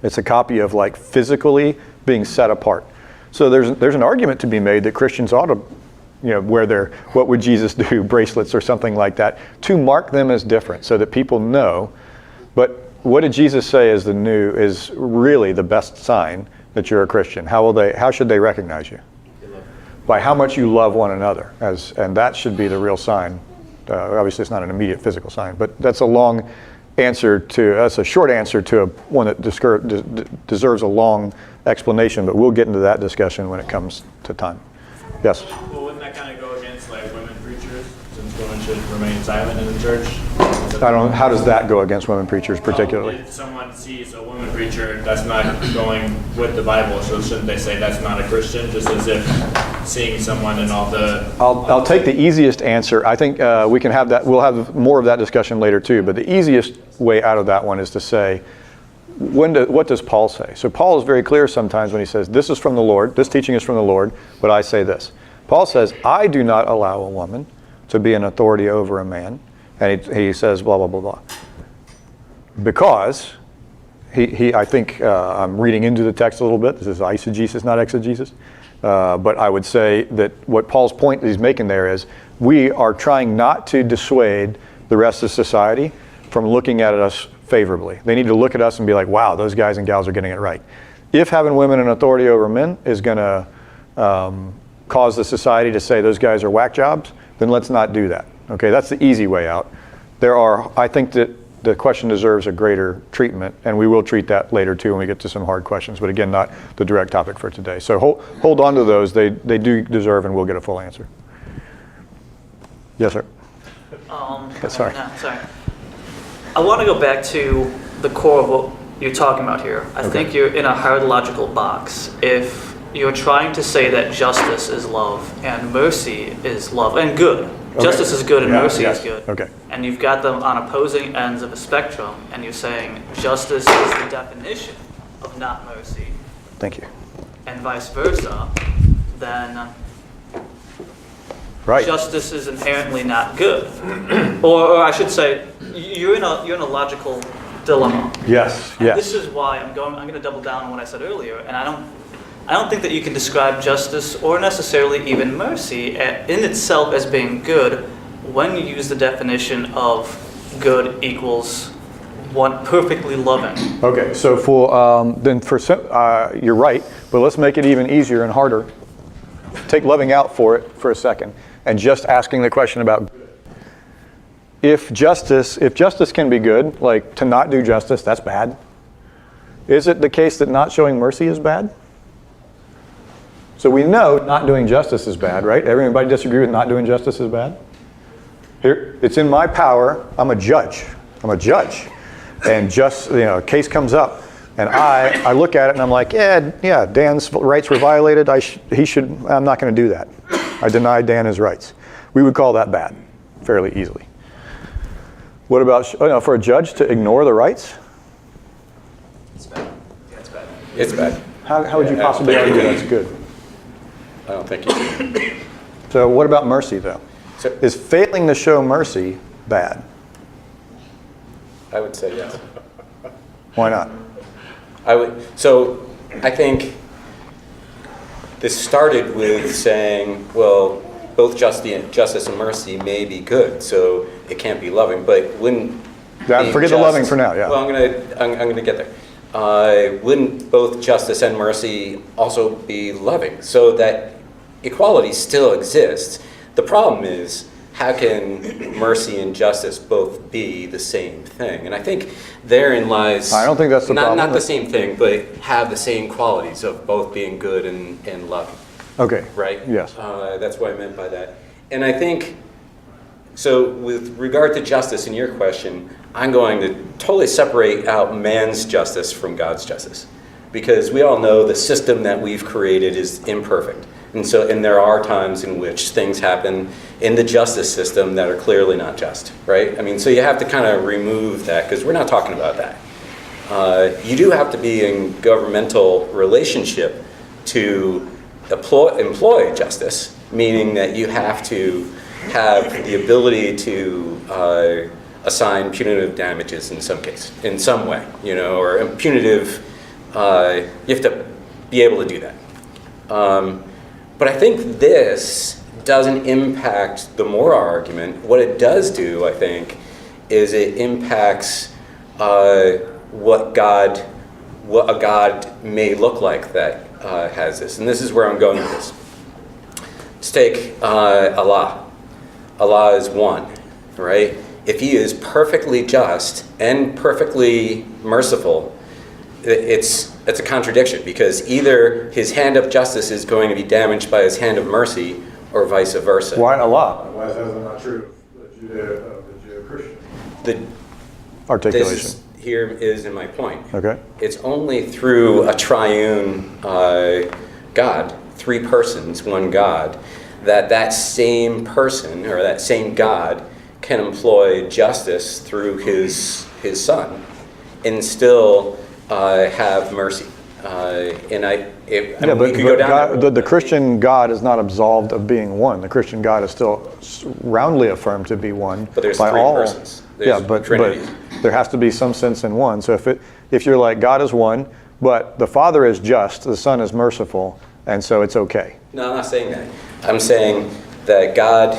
It's a copy of like physically being set apart. So there's an argument to be made that Christians ought to, wear their "What would Jesus do?" bracelets or something like that to mark them as different, so that people know. But what did Jesus say is really the best sign that you're a Christian? How should they recognize you? By how much you love one another, and that should be the real sign. Obviously, it's not an immediate physical sign, but that's a short answer to one that deserves a long explanation, but we'll get into that discussion when it comes to time. Yes? Well, wouldn't that kind of go against like women preachers, since women should remain silent in the church? How does that go against women preachers particularly? If someone sees a woman preacher that's not going with the Bible, so shouldn't they say that's not a Christian, just as if seeing someone in all the... I'll take the easiest answer. I think we can have that. We'll have more of that discussion later too, but the easiest way out of that one is to say, what does Paul say? So Paul is very clear sometimes when he says, this is from the Lord, this teaching is from the Lord, but I say this. Paul says, I do not allow a woman to be an authority over a man. And he says, blah, blah, blah, blah. Because, I think I'm reading into the text a little bit. This is eisegesis, not exegesis. But I would say that what Paul's point he's making there is, we are trying not to dissuade the rest of society from looking at us favorably. They need to look at us and be like, wow, those guys and gals are getting it right. If having women in authority over men is going to cause the society to say those guys are whack jobs, then let's not do that. Okay, that's the easy way out. I think that the question deserves a greater treatment, and we will treat that later too when we get to some hard questions, but again, not the direct topic for today. So hold on to those. They do deserve, and we'll get a full answer. Yes, sir. Sorry. No, sorry. I want to go back to the core of what you're talking about here. I think you're in a hard logical box. If you're trying to say that justice is love and mercy is love and good. Justice is good and mercy is good. Okay. And you've got them on opposing ends of a spectrum, and you're saying justice is the definition of not mercy. Thank you. And vice versa, then Right. justice is inherently not good. or I should say, you're in a logical dilemma. Yes. And Yes. this is why I'm going to double down on what I said earlier, and I don't think that you can describe justice or necessarily even mercy in itself as being good when you use the definition of good equals one perfectly loving. Okay. So you're right, but let's make it even easier and harder. Take loving out for it for a second, and just asking the question about good. If justice can be good, like to not do justice, that's bad. Is it the case that not showing mercy is bad? So we know not doing justice is bad, right? Everybody disagree with not doing justice is bad? Here, it's in my power. I'm a judge. And a case comes up, and I look at it and I'm like, yeah, Dan's rights were violated. I'm not going to do that. I deny Dan his rights. We would call that bad, fairly easily. What about for a judge to ignore the rights? It's bad. Yeah, it's bad. It's bad. How would you possibly argue that's good? I don't think you. So what about mercy, though? So, Is failing to show mercy bad? I would say yes. Why not? So I think this started with saying, well, both justice and mercy may be good, so it can't be loving, but wouldn't. Yeah, forget the loving for now, yeah. Well, I'm gonna get there. Wouldn't both justice and mercy also be loving, so that equality still exists? The problem is, how can mercy and justice both be the same thing? And I think therein lies. I don't think that's the problem. Not the same thing, but have the same qualities of both being good and loving. Okay. Right? Yes. That's what I meant by that. And I think, so with regard to justice in your question, I'm going to totally separate out man's justice from God's justice. Because we all know the system that we've created is imperfect. And there are times in which things happen in the justice system that are clearly not just, right? I mean, so you have to kind of remove that, because we're not talking about that. You do have to be in governmental relationship to employ justice, meaning that you have to have the ability to assign punitive damages in some case, in some way, or punitive, you have to be able to do that. But I think this doesn't impact the moral argument. What it does do, I think, is it impacts what a God may look like that has this. And this is where I'm going with this. Let's take Allah. Allah is one, right? If he is perfectly just and perfectly merciful, it's a contradiction, because either his hand of justice is going to be damaged by his hand of mercy, or vice versa. Why Allah? Why is that not true of the Judeo-Christian? The Articulation. This here is in my point. Okay. It's only through a triune God, three persons, one God, that same person or that same God can employ justice through his Son and still have mercy. We could go down that road, the Christian God is not absolved of being one. The Christian God is still roundly affirmed to be one. But there's by three all persons. There's but Trinity. there has to be some sense in one. So if you're like, God is one, but the Father is just, the Son is merciful, and so it's okay. No, I'm not saying that. I'm saying that God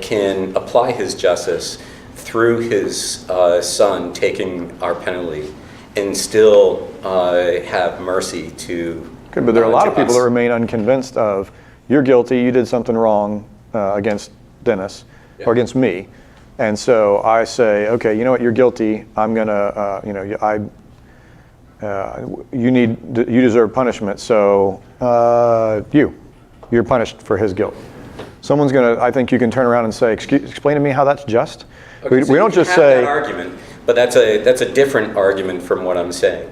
can apply his justice through his Son taking our penalty and still have mercy to. Good, but there are a lot of people us. that remain unconvinced of, you're guilty, you did something wrong against Dennis or against me. And so I say, okay, you know what, you're guilty. I'm gonna, you deserve punishment. So you're punished for his guilt. Someone's gonna, I think you can turn around and say, explain to me how that's just. Okay, so we don't just have say that argument, but that's a different argument from what I'm saying.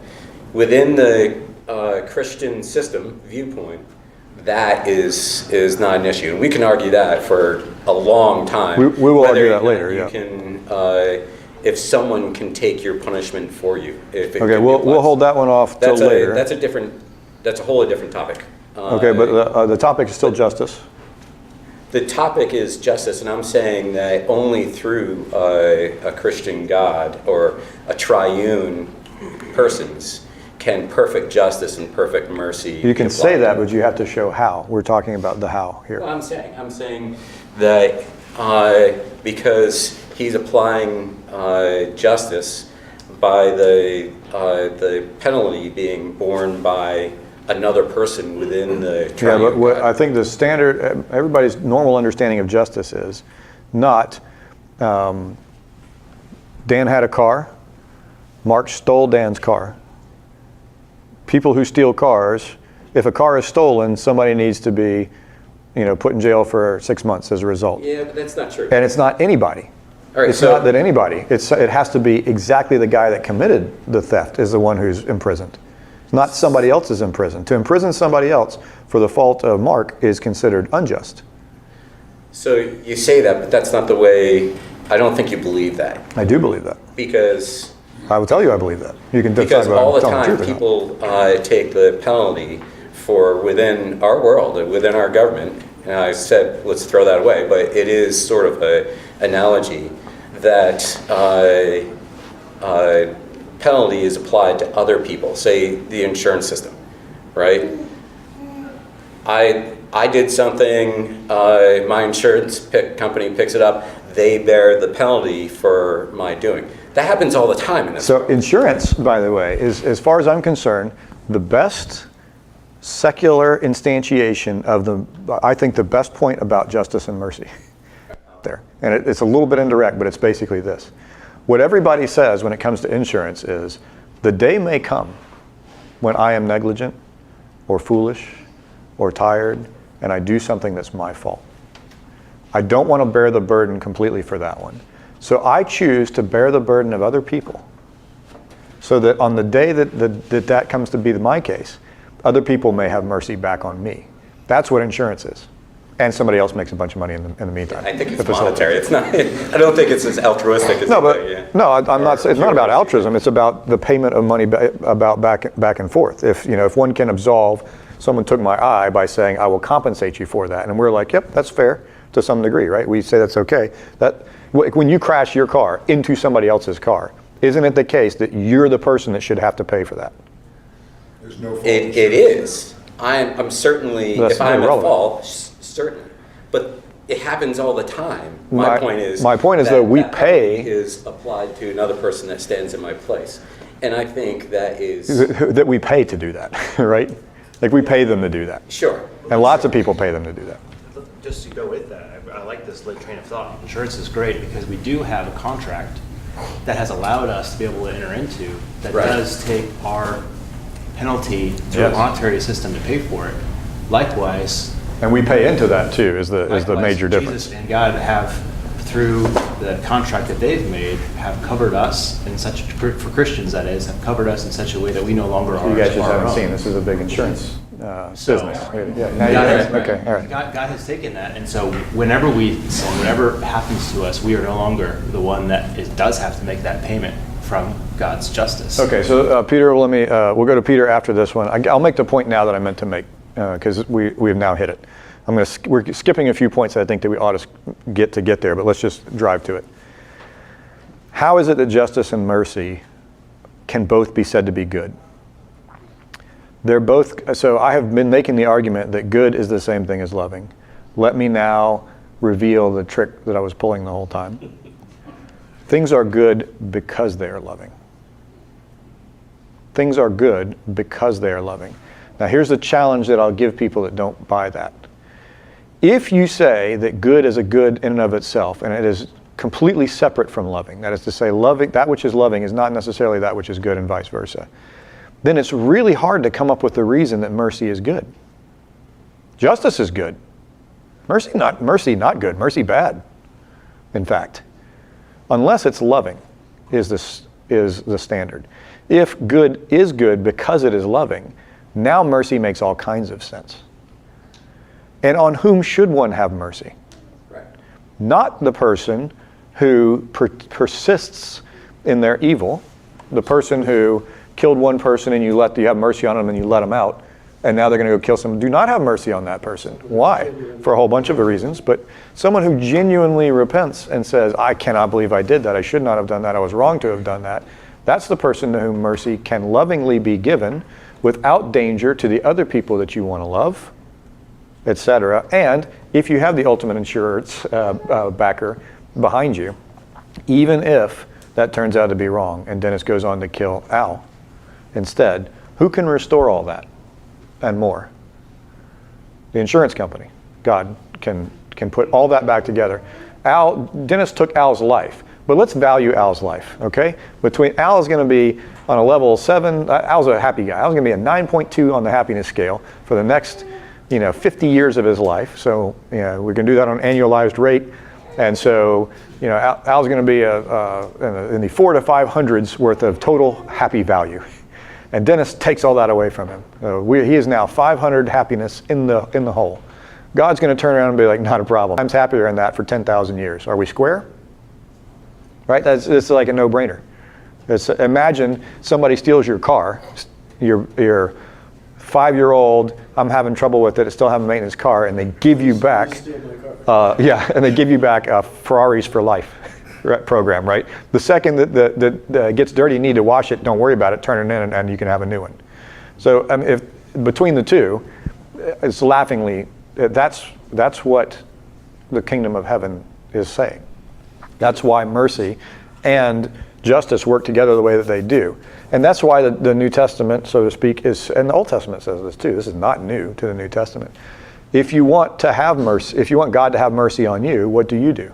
Within the Christian system viewpoint, that is not an issue, and we can argue that for a long time. We will Whether argue that you later. You Yeah. can, if someone can take your punishment for you. If it Okay, can be we'll applied. hold that one off till later. That's a wholly different topic. Okay, but the topic is still justice. The topic is justice, and I'm saying that only through a Christian God or a triune persons can perfect justice and perfect mercy. You can be say applied. that, but you have to show how. We're talking about the how here. Well, I'm saying that because he's applying justice by the penalty being borne by another person within the Yeah, triune but what God. I think the standard, everybody's normal understanding of justice is not Dan had a car, Mark stole Dan's car. People who steal cars, if a car is stolen, somebody needs to be, put in jail for 6 months as a result. Yeah, but that's not true. And it's not anybody. All right, It's so- not that anybody. It has to be exactly the guy that committed the theft is the one who's imprisoned. Not somebody else is imprisoned. To imprison somebody else for the fault of Mark is considered unjust. So you say that, but that's not the way. I don't think you believe that, I do believe that. because I will tell you I believe that. You can decide Because whether all I'm the telling time, truth or not. people take the penalty for within our world, within our government, and I said, let's throw that away, but it is sort of an analogy that penalty is applied to other people, say the insurance system, right? I did something, my insurance company picks it up, they bear the penalty for my doing. That happens all the time in this So world. insurance, by the way, is, as far as I'm concerned, the best secular instantiation of I think the best point about justice and mercy there. And it's a little bit indirect, but it's basically this. What everybody says when it comes to insurance is, the day may come when I am negligent or foolish or tired and I do something that's my fault. I don't want to bear the burden completely for that one. So I choose to bear the burden of other people so that on the day that comes to be my case, other people may have mercy back on me. That's what insurance is. And somebody else makes a bunch of money in the meantime. I think it's to facilitate. monetary. It's not. I don't think it's as altruistic as No, you but think, yeah. no, I'm not. It's not about altruism. It's about the payment of money about back and forth. If one can absolve, someone took my eye by saying, I will compensate you for that, and we're like, yep, that's fair to some degree, right? We say that's okay. That when you crash your car into somebody else's car, isn't it the case that you're the person that should have to pay for that? There's no fault. It is. I'm certainly, That's if I'm at irrelevant. fault, certainly. But it happens all the time. My point is that we pay is applied to another person that stands in my place. And I think that is that we pay to do that, right? Like we pay them to do that. sure. And lots of people pay them to do that. Just to go with that, I like this train of thought. Insurance is great because we do have a contract that has allowed us to be able to enter into that Right. does take our penalty through Yes. a monetary system to pay for it. Likewise, And we pay into that too, is the major difference. Jesus and God have, through the contract that they've made, have covered us in such, for Christians that is, have covered us in such a way that we no longer are You guys just our haven't own. seen, this is a big insurance So, business. Yeah, now you God guys- has, okay, all right. God has taken that, and so whenever we sin, whenever happens to us, we are no longer the one that does have to make that payment from God's justice. Okay, so Peter, we'll go to Peter after this one. I'll make the point now that I meant to make, because we've now hit it. We're skipping a few points that I think that we ought to get there, but let's just drive to it. How is it that justice and mercy can both be said to be good? They're both, so I have been making the argument that good is the same thing as loving. Let me now reveal the trick that I was pulling the whole time. Things are good because they are loving. Things are good because they are loving. Now here's the challenge that I'll give people that don't buy that. If you say that good is a good in and of itself, and it is completely separate from loving, that is to say, loving, that which is loving is not necessarily that which is good and vice versa, then it's really hard to come up with the reason that mercy is good. Justice is good. Mercy not good. Mercy bad, in fact. Unless it's loving is the standard. If good is good because it is loving, now mercy makes all kinds of sense. And on whom should one have mercy? Right. Not the person who persists in their evil, the person who killed one person and you have mercy on them and you let them out, and now they're going to go kill someone. Do not have mercy on that person. Why? For a whole bunch of reasons, but someone who genuinely repents and says, I cannot believe I did that, I should not have done that, I was wrong to have done that, that's the person to whom mercy can lovingly be given without danger to the other people that you want to love, etc. And if you have the ultimate insurance backer behind you, even if that turns out to be wrong and Dennis goes on to kill Al instead, who can restore all that and more? The insurance company. God can put all that back together. Dennis took Al's life, but let's value Al's life, okay? Al is going to be on a level 7. Al's a happy guy. Al's going to be a 9.2 on the happiness scale for the next 50 years of his life. So we can do that on an annualized rate. And so Al's going to be in the 400 to 500s worth of total happy value. And Dennis takes all that away from him. He is now 500 happiness in the hole. God's going to turn around and be like, not a problem. I'm happier than that for 10,000 years. Are we square? Right? It's like a no-brainer. Imagine somebody steals your car, your 5-year-old, I'm having trouble with it, I still have a maintenance car, and they give you back, and they give you back a Ferraris for Life program, right? The second that gets dirty, you need to wash it, don't worry about it, turn it in, and you can have a new one. So if between the two, it's laughingly, that's what the kingdom of heaven is saying. That's why mercy and justice work together the way that they do. And that's why the New Testament, so to speak, is, and the Old Testament says this too, this is not new to the New Testament. If you want to have mercy, if you want God to have mercy on you, what do?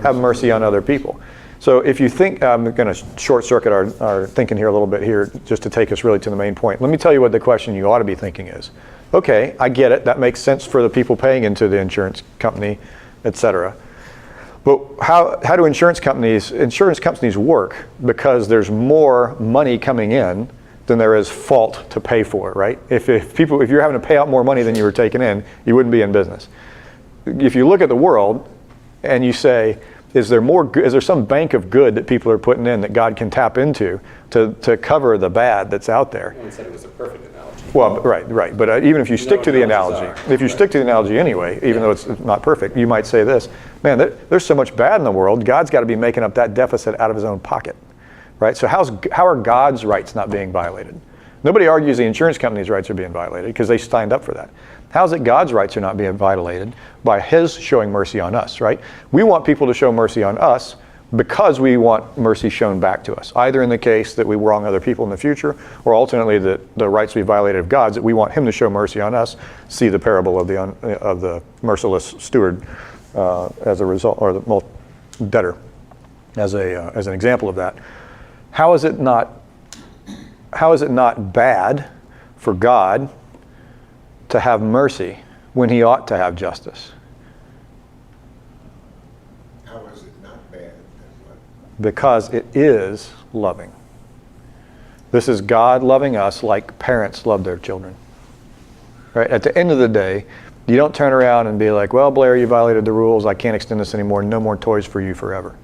Have mercy on other people. So if you think, I'm going to short circuit our thinking here a little bit here, just to take us really to the main point. Let me tell you what the question you ought to be thinking is. Okay, I get it, that makes sense for the people paying into the insurance company, etc. But how do insurance companies work? Because there's more money coming in than there is fault to pay for, right? If you're having to pay out more money than you were taking in, you wouldn't be in business. If you look at the world and you say, is there some bank of good that people are putting in that God can tap into to cover the bad that's out there? No one said it was a perfect analogy. Well, right. But even if you stick to the analogy, anyway, even though it's not perfect, you might say this, man, there's so much bad in the world, God's got to be making up that deficit out of his own pocket, right? So how are God's rights not being violated? Nobody argues the insurance company's rights are being violated because they signed up for that. How is it God's rights are not being violated? By his showing mercy on us, right? We want people to show mercy on us because we want mercy shown back to us, either in the case that we wrong other people in the future, or ultimately the rights we violated of God's, that we want him to show mercy on us. See the parable of the merciless steward as a result, or the debtor as an example of that. How is it not bad for God to have mercy when he ought to have justice? How is it not bad? Because it is loving. This is God loving us like parents love their children. Right? At the end of the day, you don't turn around and be like, well, Blair, you violated the rules, I can't extend this anymore, no more toys for you forever.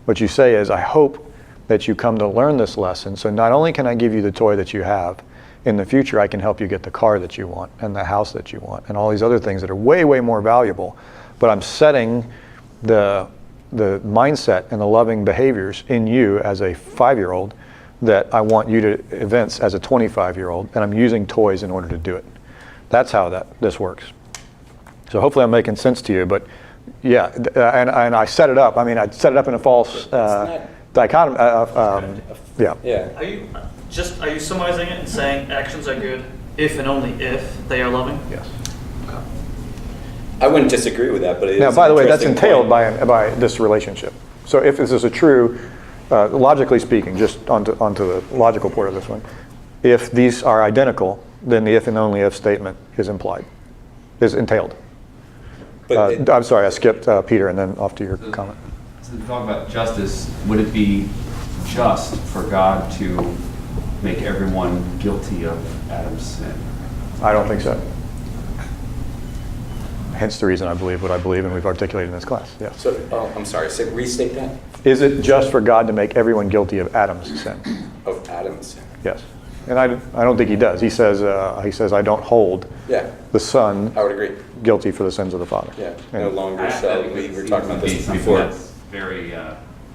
What you say is, I hope that you come to learn this lesson, so not only can I give you the toy that you have, in the future I can help you get the car that you want, and the house that you want, and all these other things that are way, way more valuable. But I'm setting the mindset and the loving behaviors in you as a 5-year-old that I want you to evince as a 25-year-old, and I'm using toys in order to do it. That's how this works. So hopefully I'm making sense to you, but yeah, and I set it up. I mean, I set it up in a false dichotomy. Yeah. Are you summarizing it and saying actions are good if and only if they are loving? Yes. I wouldn't disagree with that, but it Now, is by an the way, that's interesting entailed point. by this relationship. So if this is a true, logically speaking, just onto the logical part of this one, if these are identical, then the if and only if statement is entailed. But I'm sorry, I skipped Peter and then off to your comment. So to talk about justice, would it be just for God to make everyone guilty of Adam's sin? I don't think so. Hence the reason I believe what I believe, and we've articulated in this class. Yes. So, I'm sorry, restate that? Is it just for God to make everyone guilty of Adam's sin? Of Adam's sin. Yes. And I don't think he does. He says I don't hold the son I would agree. guilty for the sins of the father. Yeah, no longer shall, we were talking about this Something before. that's very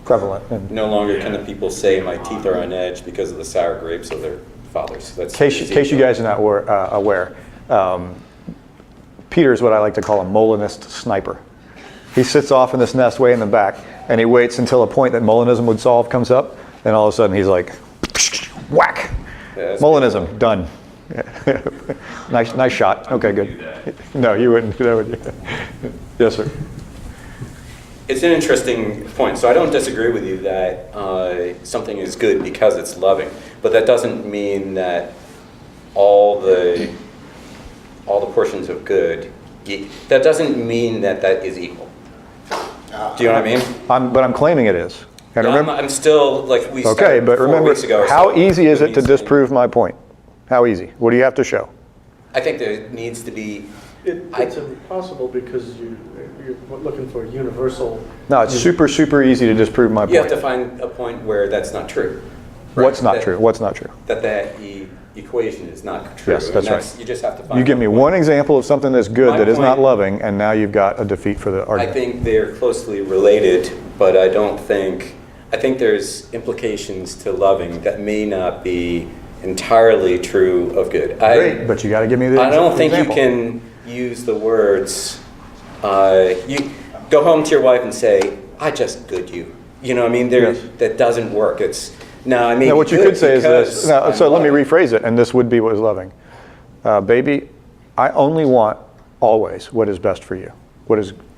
Prevalent. And No longer can the people say my teeth are on edge because of the sour grapes of their fathers. That's in case you guys are not aware, Peter is what I like to call a Molinist sniper. He sits off in this nest way in the back, and he waits until a point that Molinism would solve comes up, and all of a sudden he's like, whack! Yeah, Molinism, done. Nice shot. Okay, good. No, you wouldn't do that, would you? Yes, sir. It's an interesting point. So I don't disagree with you that something is good because it's loving, but that doesn't mean that all the portions of good. That doesn't mean that is equal. Do you know what I mean? But I'm claiming it is. And No, remember, I'm still like we okay, started but 4 remember, weeks ago. or how so easy is with it to me saying- disprove my point? How easy? What do you have to show? I think there needs to be It's impossible because you're looking for a universal. No, it's super, super easy to disprove my point. You have to find a point where that's not true. What's not That- true? What's not true? That equation is not true. Yes, that's And right. You just have to find. You give me one example of something that's good My that is not point- loving, and now you've got a defeat for the I argument. think they're closely related, but I think there's implications to loving that may not be entirely true of good. Great, but you got to give me the I don't think example. you can use the words, you go home to your wife and say, I just good you. You know what I mean? Yes. That doesn't work. Now, I mean, Now, what you could say is this. Now, so let me rephrase it, and this would be what is loving. Baby, I only want always what is best for you.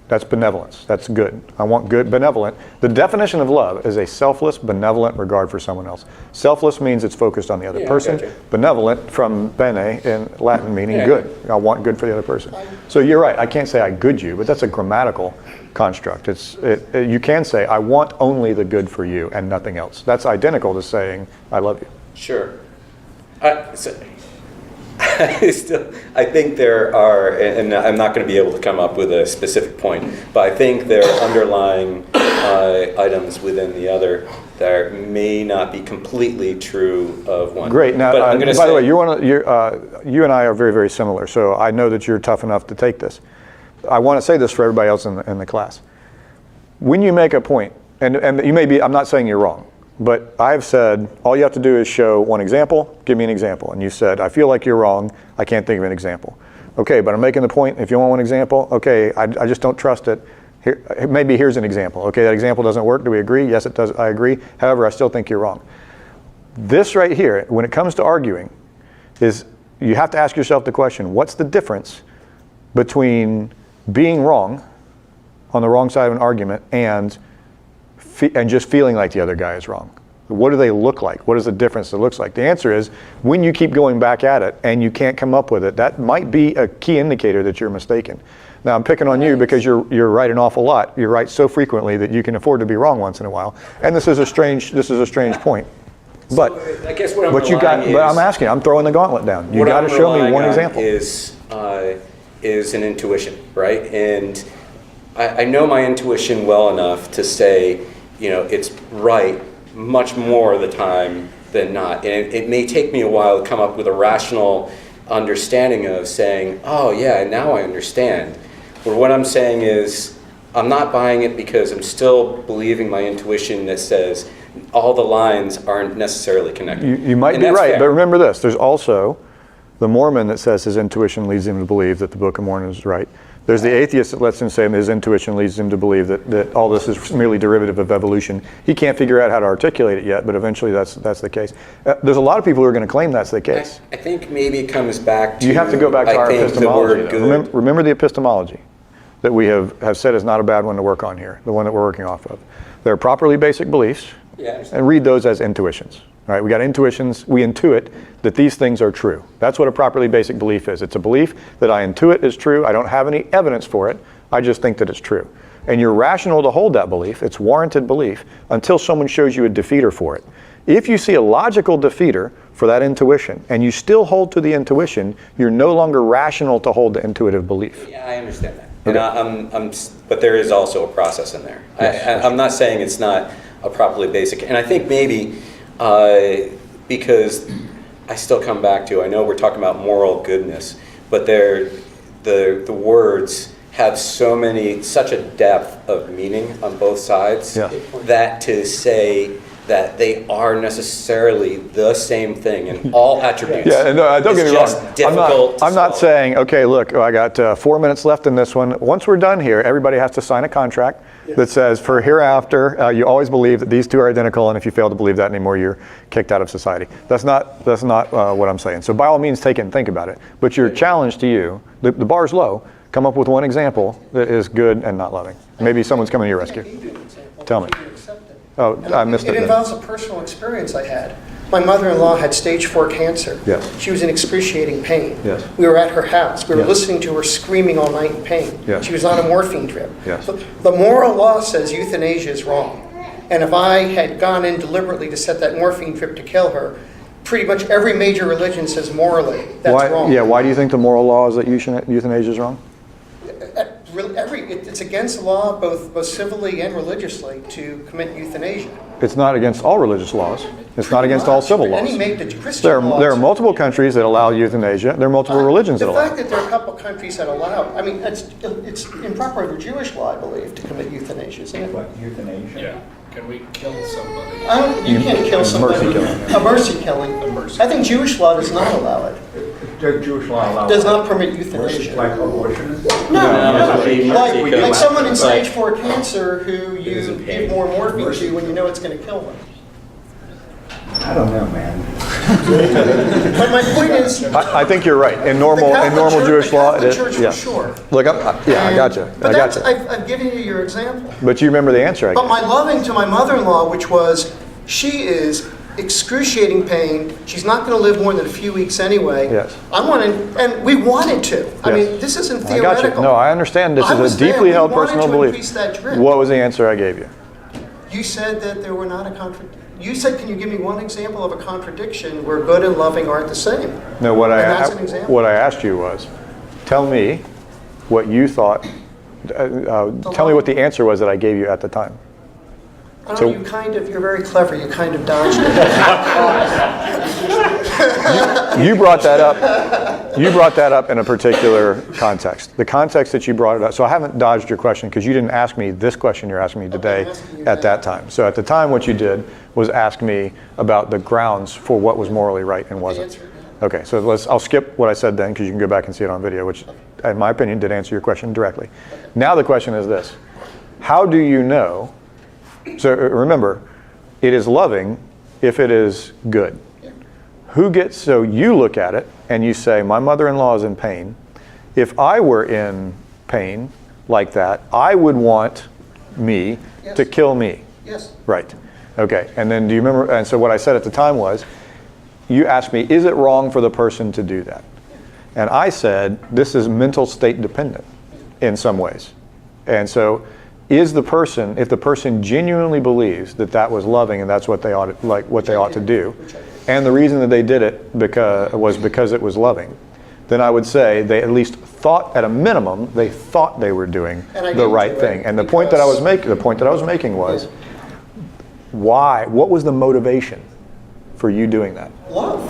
That's benevolence. That's good. I want good, benevolent. The definition of love is a selfless, benevolent regard for someone else. Selfless means it's focused on the other Yeah, I person. gotcha. Benevolent from bene in Latin meaning Yeah. good. I want good for the other person. So you're right. I can't say I good you, but that's a grammatical construct. You can say I want only the good for you and nothing else. That's identical to saying I love you. Sure. I think there are, and I'm not going to be able to come up with a specific point, but I think there are underlying items within the other that may not be completely true of one. Great. Now, But I'm gonna by the say- way, you and I are very, very similar, so I know that you're tough enough to take this. I want to say this for everybody else in the class. When you make a point, and you may be, I'm not saying you're wrong, but I've said, all you have to do is show one example, give me an example. And you said, I feel like you're wrong, I can't think of an example. Okay, but I'm making the point, if you want one example, okay, I just don't trust it. Here, maybe here's an example. Okay, that example doesn't work, do we agree? Yes, it does, I agree. However, I still think you're wrong. This right here, when it comes to arguing, is you have to ask yourself the question, what's the difference between being wrong on the wrong side of an argument and just feeling like the other guy is wrong? What do they look like? What is the difference it looks like? The answer is, when you keep going back at it and you can't come up with it, that might be a key indicator that you're mistaken. Now, I'm picking on you because you're right an awful lot. You're right so frequently that you can afford to be wrong once in a while. And this is a strange point. But I guess what I'm but I'm asking, I'm throwing the gauntlet down. You got to show me one example. Is an intuition, right? And I know my intuition well enough to say, it's right much more of the time than not. And it may take me a while to come up with a rational understanding of saying, oh yeah, now I understand. But what I'm saying is, I'm not buying it because I'm still believing my intuition that says all the lines aren't necessarily connected. You might And be that's right, fair. but remember this, there's also the Mormon that says his intuition leads him to believe that the Book of Mormon is right. There's the atheist that lets him say his intuition leads him to believe that all this is merely derivative of evolution. He can't figure out how to articulate it yet, but eventually that's the case. There's a lot of people who are going to claim that's the case. I think maybe it comes back to... You have to go back to our I think the epistemology. word though. good. Remember the epistemology that we have said is not a bad one to work on here, the one that we're working off of. There are properly basic beliefs, Yeah, I understand. and read those as intuitions. All right, we got intuitions, we intuit that these things are true. That's what a properly basic belief is. It's a belief that I intuit is true. I don't have any evidence for it. I just think that it's true. And you're rational to hold that belief. It's warranted belief until someone shows you a defeater for it. If you see a logical defeater for that intuition and you still hold to the intuition, you're no longer rational to hold the intuitive belief. Yeah, I understand that. And but there is also a process in there. Yes. I'm not saying it's not a properly basic, and I think maybe because I still come back to, I know we're talking about moral goodness, but the words have such a depth of meaning on both sides Yeah. that to say that they are necessarily the same thing in all attributes. Yeah, and don't get me just wrong. difficult to I'm not swallow. saying, okay, look, I got 4 minutes left in this one. Once we're done here, everybody has to sign a contract that says for hereafter, you always believe that these two are identical, and if you fail to believe that anymore, you're kicked out of society. That's not what I'm saying. So by all means, take it and think about it. But your challenge to you, the bar's low. Come up with one example that is good and not loving. Maybe someone's coming to your rescue. Tell me. Oh, I missed it. It involves a personal experience I had. My mother-in-law had stage 4 cancer. Yes. She was in excruciating pain. Yes. We were at her house. We were Yes. listening to her screaming all night in pain. Yes. She was on a morphine drip. Yes. The moral law says euthanasia is wrong. And if I had gone in deliberately to set that morphine drip to kill her, pretty much every major religion says morally that's Why, wrong. yeah, why do you think the moral law is that euthanasia is wrong? It's against the law, both civilly and religiously, to commit euthanasia. It's not against all religious laws. It's not against all civil laws. Any major Christian There laws. are multiple countries that allow euthanasia. There are multiple religions that The allow fact that there are a couple countries that allow, I mean, it's improper under Jewish law, I believe, to commit euthanasia, isn't it? Euthanasia? Yeah. Can we kill somebody? You can't kill somebody. Mercy killing. A mercy killing. I think Jewish law does not allow it. Does Jewish law allow? Does not permit euthanasia. Like abortion? Like someone in stage 4 cancer who you give more morphine to when you know it's going to kill them. I don't know, man. But my point is, I think you're right. In normal Jewish law, it is. Church Yeah. for sure. Look, I gotcha. But I gotcha. I've given you your example. But you remember the answer I But gave. my loving to my mother-in-law, which was, she is excruciating pain. She's not going to live more than a few weeks anyway. Yes. And we wanted to. I Yes. mean, this isn't I got theoretical. you. No, I understand. This I is was a there. deeply We held wanted personal to belief. increase that drip. What was the answer I gave you? You said that there were not a contradiction. You said, can you give me one example of a contradiction where good and loving aren't the same? No, And that's an example. what I asked you was, tell me what you thought. Tell me what the answer was that I gave you at the time. I So- don't know, you're very clever. You kind of dodged it. You brought that up. You brought that up in a particular context. The context that you brought it up. So I haven't dodged your question because you didn't ask me this question you're asking me today at that time. So at the time, what you did was ask me about the grounds for what was morally right and wasn't. Okay, so I'll skip what I said then because you can go back and see it on video, which, in my opinion, did answer your question directly. Now the question is this: how do you know? So remember, it is loving if it is good. So you look at it and you say, my mother-in-law is in pain. If I were in pain like that, I would want me to kill me. Yes. Right. Okay. And then do you remember? And so what I said at the time was, you asked me, is it wrong for the person to do that? And I said, this is mental state dependent in some ways. And so if the person genuinely believes that that was loving and that's what they ought to do, and the reason that they did it was because it was loving, then I would say they at least thought, at a minimum, they thought they were doing the right thing. And the point that I was making was, why? What was the motivation for you doing that? Love.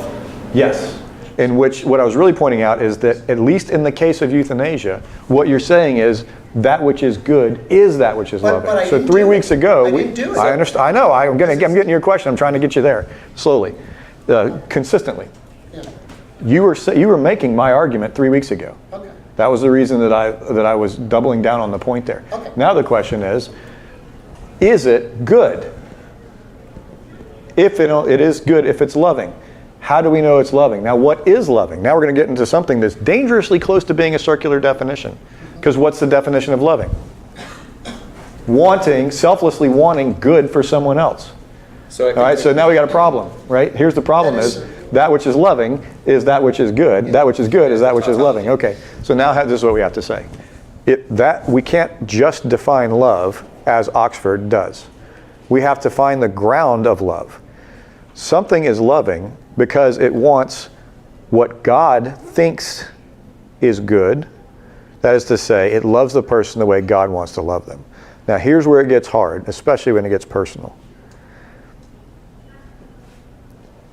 Yes. In which, what I was really pointing out is that, at least in the case of euthanasia, what you're saying is that which is good is that which is loving. But I So didn't 3 do weeks it. ago, I didn't do it. I understand. I know. I'm getting your question. I'm trying to get you there slowly, consistently. Yeah. You were making my argument 3 weeks ago. Okay. That was the reason that I was doubling down on the point there. Okay. Now the question is it good? If it is good, if it's loving. How do we know it's loving? Now, what is loving? Now we're going to get into something that's dangerously close to being a circular definition. Because what's the definition of loving? Selflessly wanting good for someone else. All right, so now we got a problem, right? Here's the problem is that which is loving is that which is good. That which is good is that which is loving. Okay, so now this is what we have to say. We can't just define love as Oxford does. We have to find the ground of love. Something is loving because it wants what God thinks is good. That is to say, it loves the person the way God wants to love them. Now here's where it gets hard, especially when it gets personal.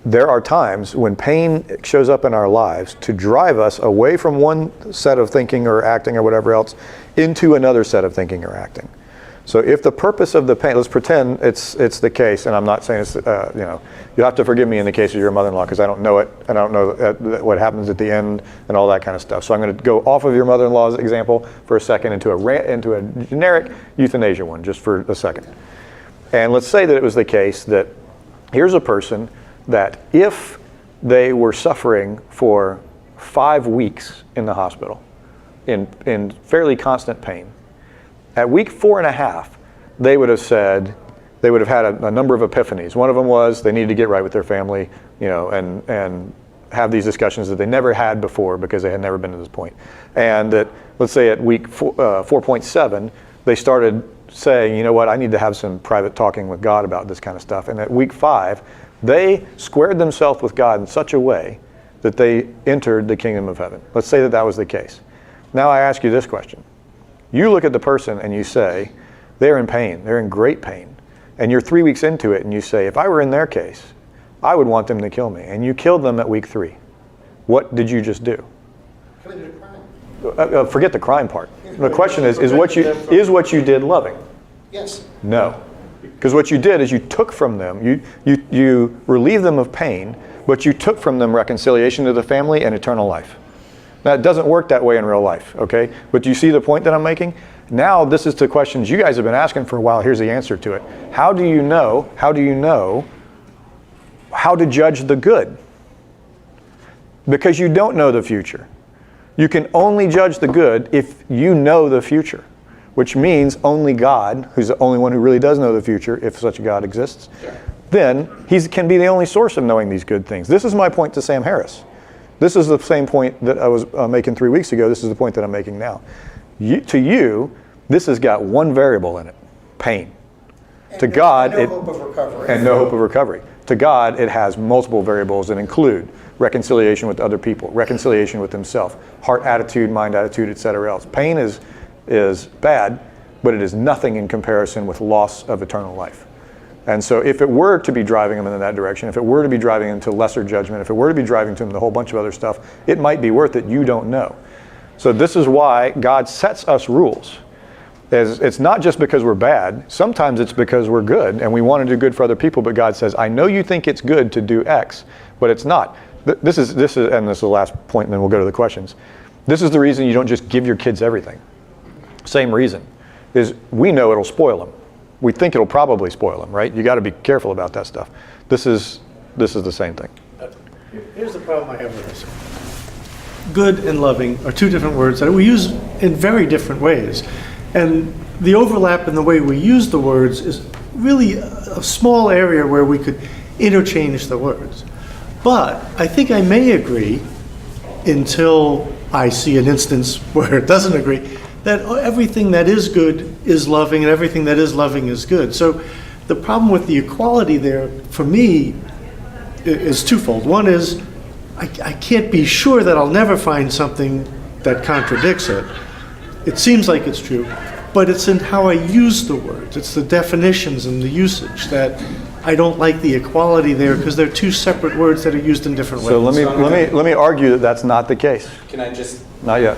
There are times when pain shows up in our lives to drive us away from one set of thinking or acting or whatever else into another set of thinking or acting. So if the purpose of the pain, let's pretend it's the case, and I'm not saying it's, you'll have to forgive me in the case of your mother-in-law because I don't know it, and I don't know what happens at the end and all that kind of stuff. So I'm going to go off of your mother-in-law's example for a second into a generic euthanasia one, just for a second. And let's say that it was the case that here's a person that if they were suffering for 5 weeks in the hospital in fairly constant pain, at week 4.5, they would have had a number of epiphanies. One of them was they needed to get right with their family, and have these discussions that they never had before because they had never been to this point. And that, let's say at week 4.7, they started saying, you know what, I need to have some private talking with God about this kind of stuff. And at week 5, They squared themselves with God in such a way that they entered the kingdom of heaven. Let's say that that was the case. Now I ask you this question. You look at the person and you say, they're in pain, they're in great pain. And you're 3 weeks into it and you say, if I were in their case, I would want them to kill me. And you killed them at week 3. What did you just do? Forget the crime part. The question is what you did loving? Yes. No. Because what you did is you took from them, you relieved them of pain, but you took from them reconciliation to the family and eternal life. Now, it doesn't work that way in real life, okay? But do you see the point that I'm making? Now, this is the questions you guys have been asking for a while. Here's the answer to it. How do you know how to judge the good? Because you don't know the future. You can only judge the good if you know the future, which means only God, who's the only one who really does know the future, if such a God exists, then he can be the only source of knowing these good things. This is my point to Sam Harris. This is the same point that I was making 3 weeks ago. This is the point that I'm making now. To you, this has got one variable in it, pain. To God, no hope of recovery. And no hope of recovery. To God, it has multiple variables that include reconciliation with other people, reconciliation with himself, heart attitude, mind attitude, etc. else. Pain is bad, but it is nothing in comparison with loss of eternal life. And so if it were to be driving him in that direction, if it were to be driving him to lesser judgment, if it were to be driving to him to a whole bunch of other stuff, it might be worth it. You don't know. So this is why God sets us rules. It's not just because we're bad. Sometimes it's because we're good and we want to do good for other people, but God says, I know you think it's good to do X, but it's not. This is, and this is the last point, and then we'll go to the questions. This is the reason you don't just give your kids everything. Same reason is we know it'll spoil them. We think it'll probably spoil them, right? You got to be careful about that stuff. This is the same thing. Here's the problem I have with this. Good and loving are two different words that we use in very different ways. And the overlap in the way we use the words is really a small area where we could interchange the words. But I think I may agree, until I see an instance where it doesn't agree, that everything that is good is loving and everything that is loving is good. So the problem with the equality there, for me, is twofold. One is I can't be sure that I'll never find something that contradicts it. It seems like it's true, but it's in how I use the words. It's the definitions and the usage that I don't like the equality there, because they're two separate words that are used in different ways. So let me argue that that's not the case. Can I just... Not yet.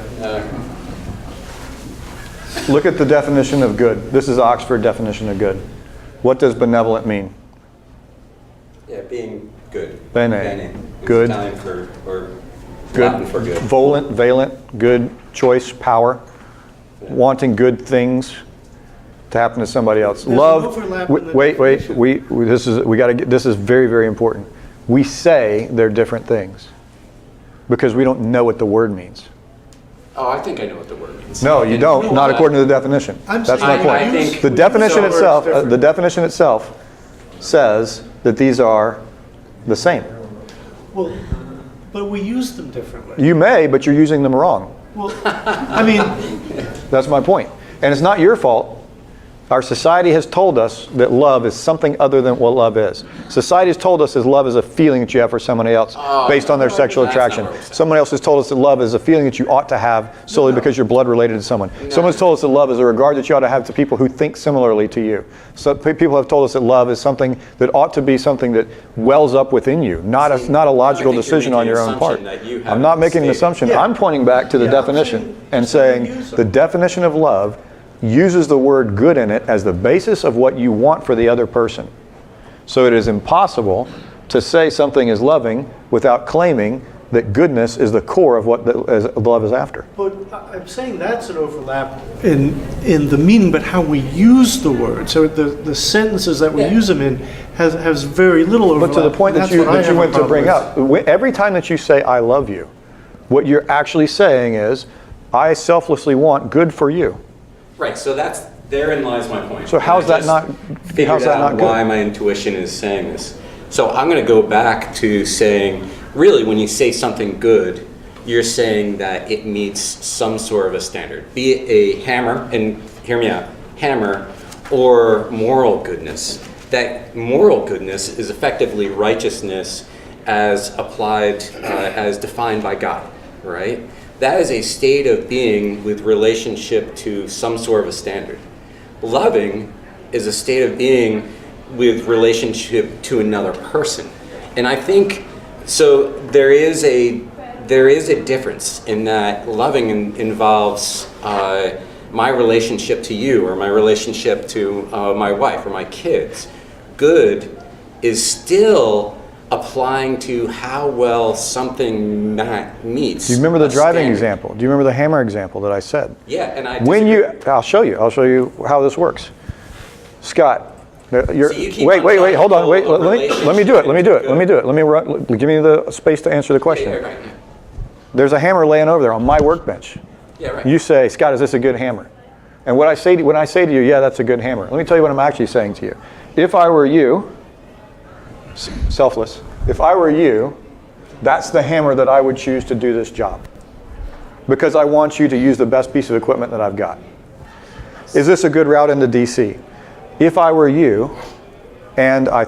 Look at the definition of good. This is Oxford definition of good. What does benevolent mean? Yeah, being good. Bene. Good. Italian for, or Good. Latin for good. Valent, good, choice, power, wanting good things to happen to somebody else. There's Love. an overlap in the Wait. definition. This is very, very important. We say they're different things because we don't know what the word means. Oh, I think I know what the word means. No, you don't. Not according to the definition. I'm That's saying my I point. think- The definition Use itself. words The definition itself says that these are the same. Well, but we use them differently. You may, but you're using them wrong. Well, I mean, That's my point. And it's not your fault. Our society has told us that love is something other than what love is. Society has told us that love is a feeling that you have for somebody else based on their sexual that's not attraction. what I'm saying. Someone else has told us that love is a feeling that you ought to have solely because you're blood related to someone. Someone's told us that love is a regard that you ought to have to people who think similarly to you. So people have told us that love is something that ought to be something that wells up within you, not a logical I think you're decision on making your an own part. assumption that you I'm not making an haven't assumption. Yeah. I'm pointing back to the definition and saying the definition of love uses the word good in it as the basis of what you want for the other person. So it is impossible to say something is loving without claiming that goodness is the core of what love is after. but I'm saying that's an overlap in the meaning, but how we use the word. So the sentences that we use them in has very little overlap. But to the point that That's you what I have a went to problem bring with. up, every time that you say I love you, what you're actually saying is I selflessly want good for you. Right, so therein lies my point. So how's And I that not- just figured how's that out not good? why my intuition is saying this. So I'm going to go back to saying, really, when you say something good, you're saying that it meets some sort of a standard, be it a hammer, and hear me out, hammer, or moral goodness. that moral goodness is effectively righteousness as applied, as defined by God, right? That is a state of being with relationship to some sort of a standard. Loving is a state of being with relationship to another person. And I think, so there is a difference in that loving involves my relationship to you, or my relationship to my wife or my kids. Good is still applying to how well something meets. Do you remember the driving standard. example? Do you remember the hammer example that I said? Yeah, and I When disagree. I'll show you how this works. Scott, you're, So you keep wait, on trying hold to on, wait, pull a let me do it. Give me the space to answer the question. Yeah, right. There's a hammer laying over there on my workbench. Yeah, right. You say, Scott, is this a good hammer? And when I say to you, yeah, that's a good hammer, let me tell you what I'm actually saying to you. If I were you, selfless, if I were you, that's the hammer that I would choose to do this job. Because I want you to use the best piece of equipment that I've got. Is this a good route into DC? If I were you, and I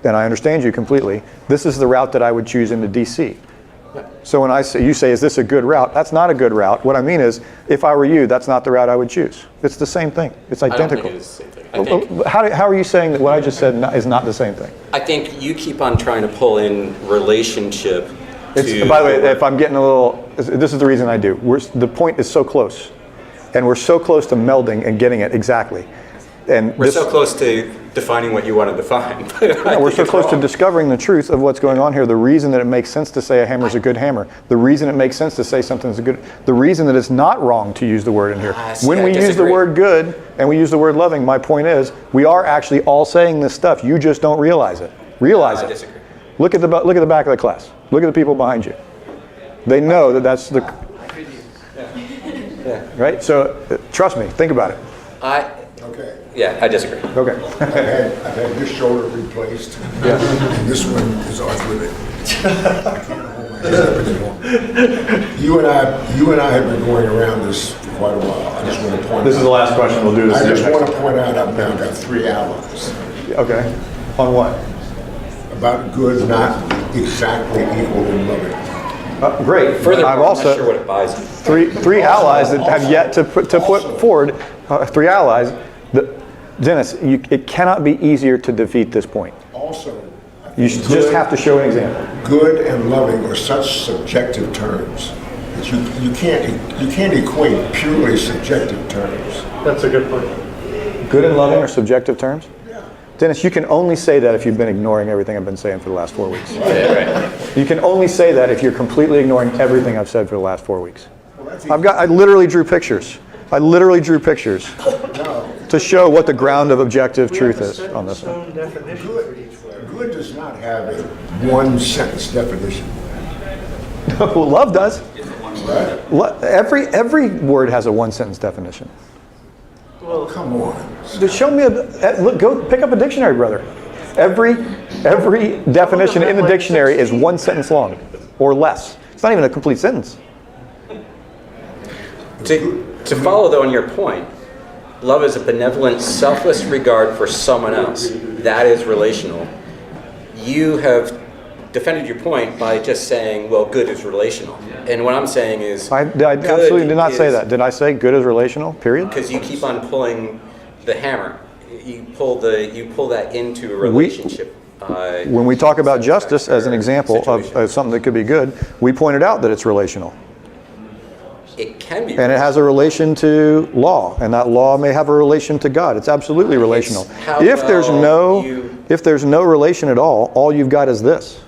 understand you completely, this is the route that I would choose into DC. So when you say, is this a good route? That's not a good route. What I mean is, if I were you, that's not the route I would choose. It's the same thing. It's identical. I don't think it is the same thing. I think, How are you saying that what I just said is not the same thing? I think you keep on trying to pull in relationship to... By the way, if I'm getting a little, this is the reason I do. The point is so close. And we're so close to melding and getting it exactly. And We're so close to defining what you want to define. No, we're so close to discovering the truth of what's going on here. The reason that it makes sense to say a hammer is a good hammer. The reason it makes sense to say something's a good. The reason that it's not wrong to use the word in here. When we use the word good and we use the word loving, my point is we are actually all saying this stuff. You just don't realize it. Realize I it. disagree. Look at the back of the class. Look at the people behind you. They know that that's the. Yeah. Right. So trust me. Think about it. Okay. Yeah, I disagree. Okay. I've had this shoulder replaced. Yes. And this one is arthritic. I can't hold my head up anymore. You and I have been going around this for quite a while. I just want to point out. This is the last question. We'll do this. I just next want to time. point out I've now got 3 allies. Okay. On what? About good, not exactly equal in loving. Great. Furthermore, I've I'm also not sure what it buys you. three allies that have yet to put forward 3 allies. Dennis, it cannot be easier to defeat this point. Also, You just have to show an example. good and loving are such subjective terms that you can't equate purely subjective terms. That's a good point. Good and loving are subjective terms? Dennis, you can only say that if you've been ignoring everything I've been saying for the last 4 weeks. Yeah, right. You can only say that if you're completely ignoring everything I've said for the last 4 weeks. I literally drew pictures. To show what the ground of objective truth is on this one. Good does not have a one-sentence definition. Love does. Right? Every word has a one-sentence definition. Well, come on. Just show me go pick up a dictionary, brother. Every definition in the dictionary is 1 sentence long or less. It's not even a complete sentence. To follow, though, on your point, love is a benevolent, selfless regard for someone else. That is relational. You have defended your point by just saying, well, good is relational. And what I'm saying is... I absolutely did not say that. Did I say good is relational, period? Because you keep on pulling the hammer. You pull that into a relationship. When we talk about justice as an example of something that could be good, we pointed out that it's relational. It can be. And it has a relation to law, and that law may have a relation to God. It's absolutely relational. If there's no relation at all you've got is this.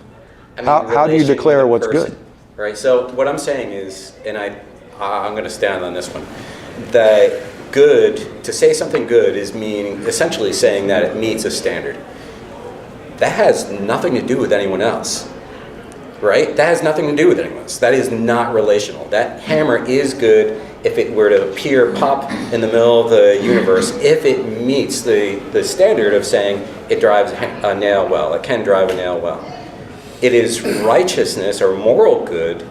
I mean, how do you relation declare with a what's person, good? Right. So what I'm saying is, and I'm going to stand on this one, that good, to say something good is essentially saying that it meets a standard. That has nothing to do with anyone else. Right? That has nothing to do with anyone else. That is not relational. That hammer is good if it were to appear pop in the middle of the universe, if it meets the standard of saying it drives a nail well, it can drive a nail well. It is righteousness or moral good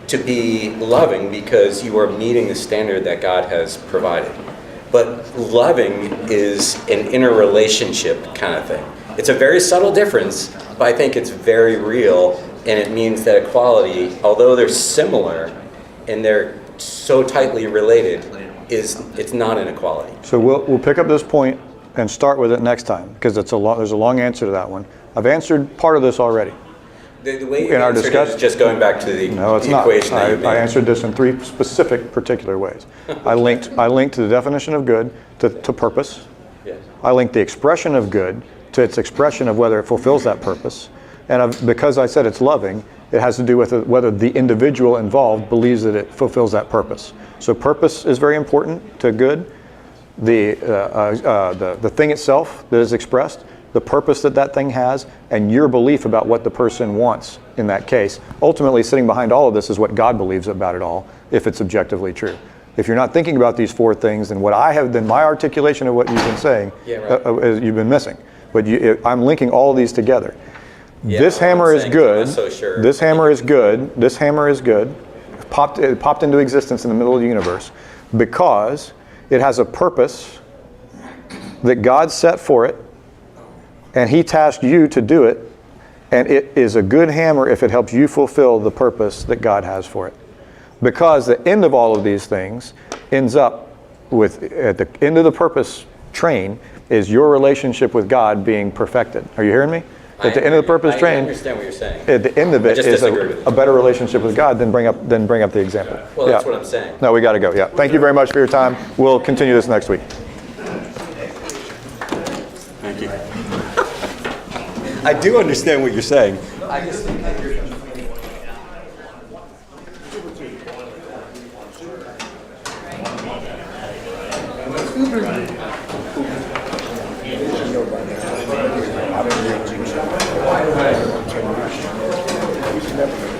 to be loving because you are meeting the standard that God has provided. But loving is an interrelationship kind of thing. It's a very subtle difference, but I think it's very real, and it means that equality, although they're similar and they're so tightly related, it's not an equality. So we'll pick up this point and start with it next time, because there's a long answer to that one. I've answered part of this already. The way you In our answered it discussion- is just going back to the No, it's the not. equation that you I made. answered this in 3 specific, particular ways. I linked the definition of good to purpose. Yes. I linked the expression of good to its expression of whether it fulfills that purpose. And because I said it's loving, it has to do with whether the individual involved believes that it fulfills that purpose. So purpose is very important to good. The thing itself that is expressed, the purpose that thing has, and your belief about what the person wants in that case. Ultimately, sitting behind all of this is what God believes about it all, if it's objectively true. If you're not thinking about these 4 things, then then my articulation of what you've been saying, you've been missing. But I'm linking all of these together. Yeah, This I'm hammer is saying good. I'm not so sure. This hammer is good. This hammer is good. It popped into existence in the middle of the universe because it has a purpose that God set for it, and He tasked you to do it, and it is a good hammer if it helps you fulfill the purpose that God has for it. Because the end of all of these things ends up with, at the end of the purpose train, is your relationship with God being perfected. Are you hearing me? At the end of the purpose I train, understand what you're saying. at the end of I it just is disagree with a better relationship with God than bring up the example. Well, that's what I'm saying. No, we got to go. Yeah. Thank you very much for your time. We'll continue this next week. Thank you. I do understand what you're saying. I just think that you're Never.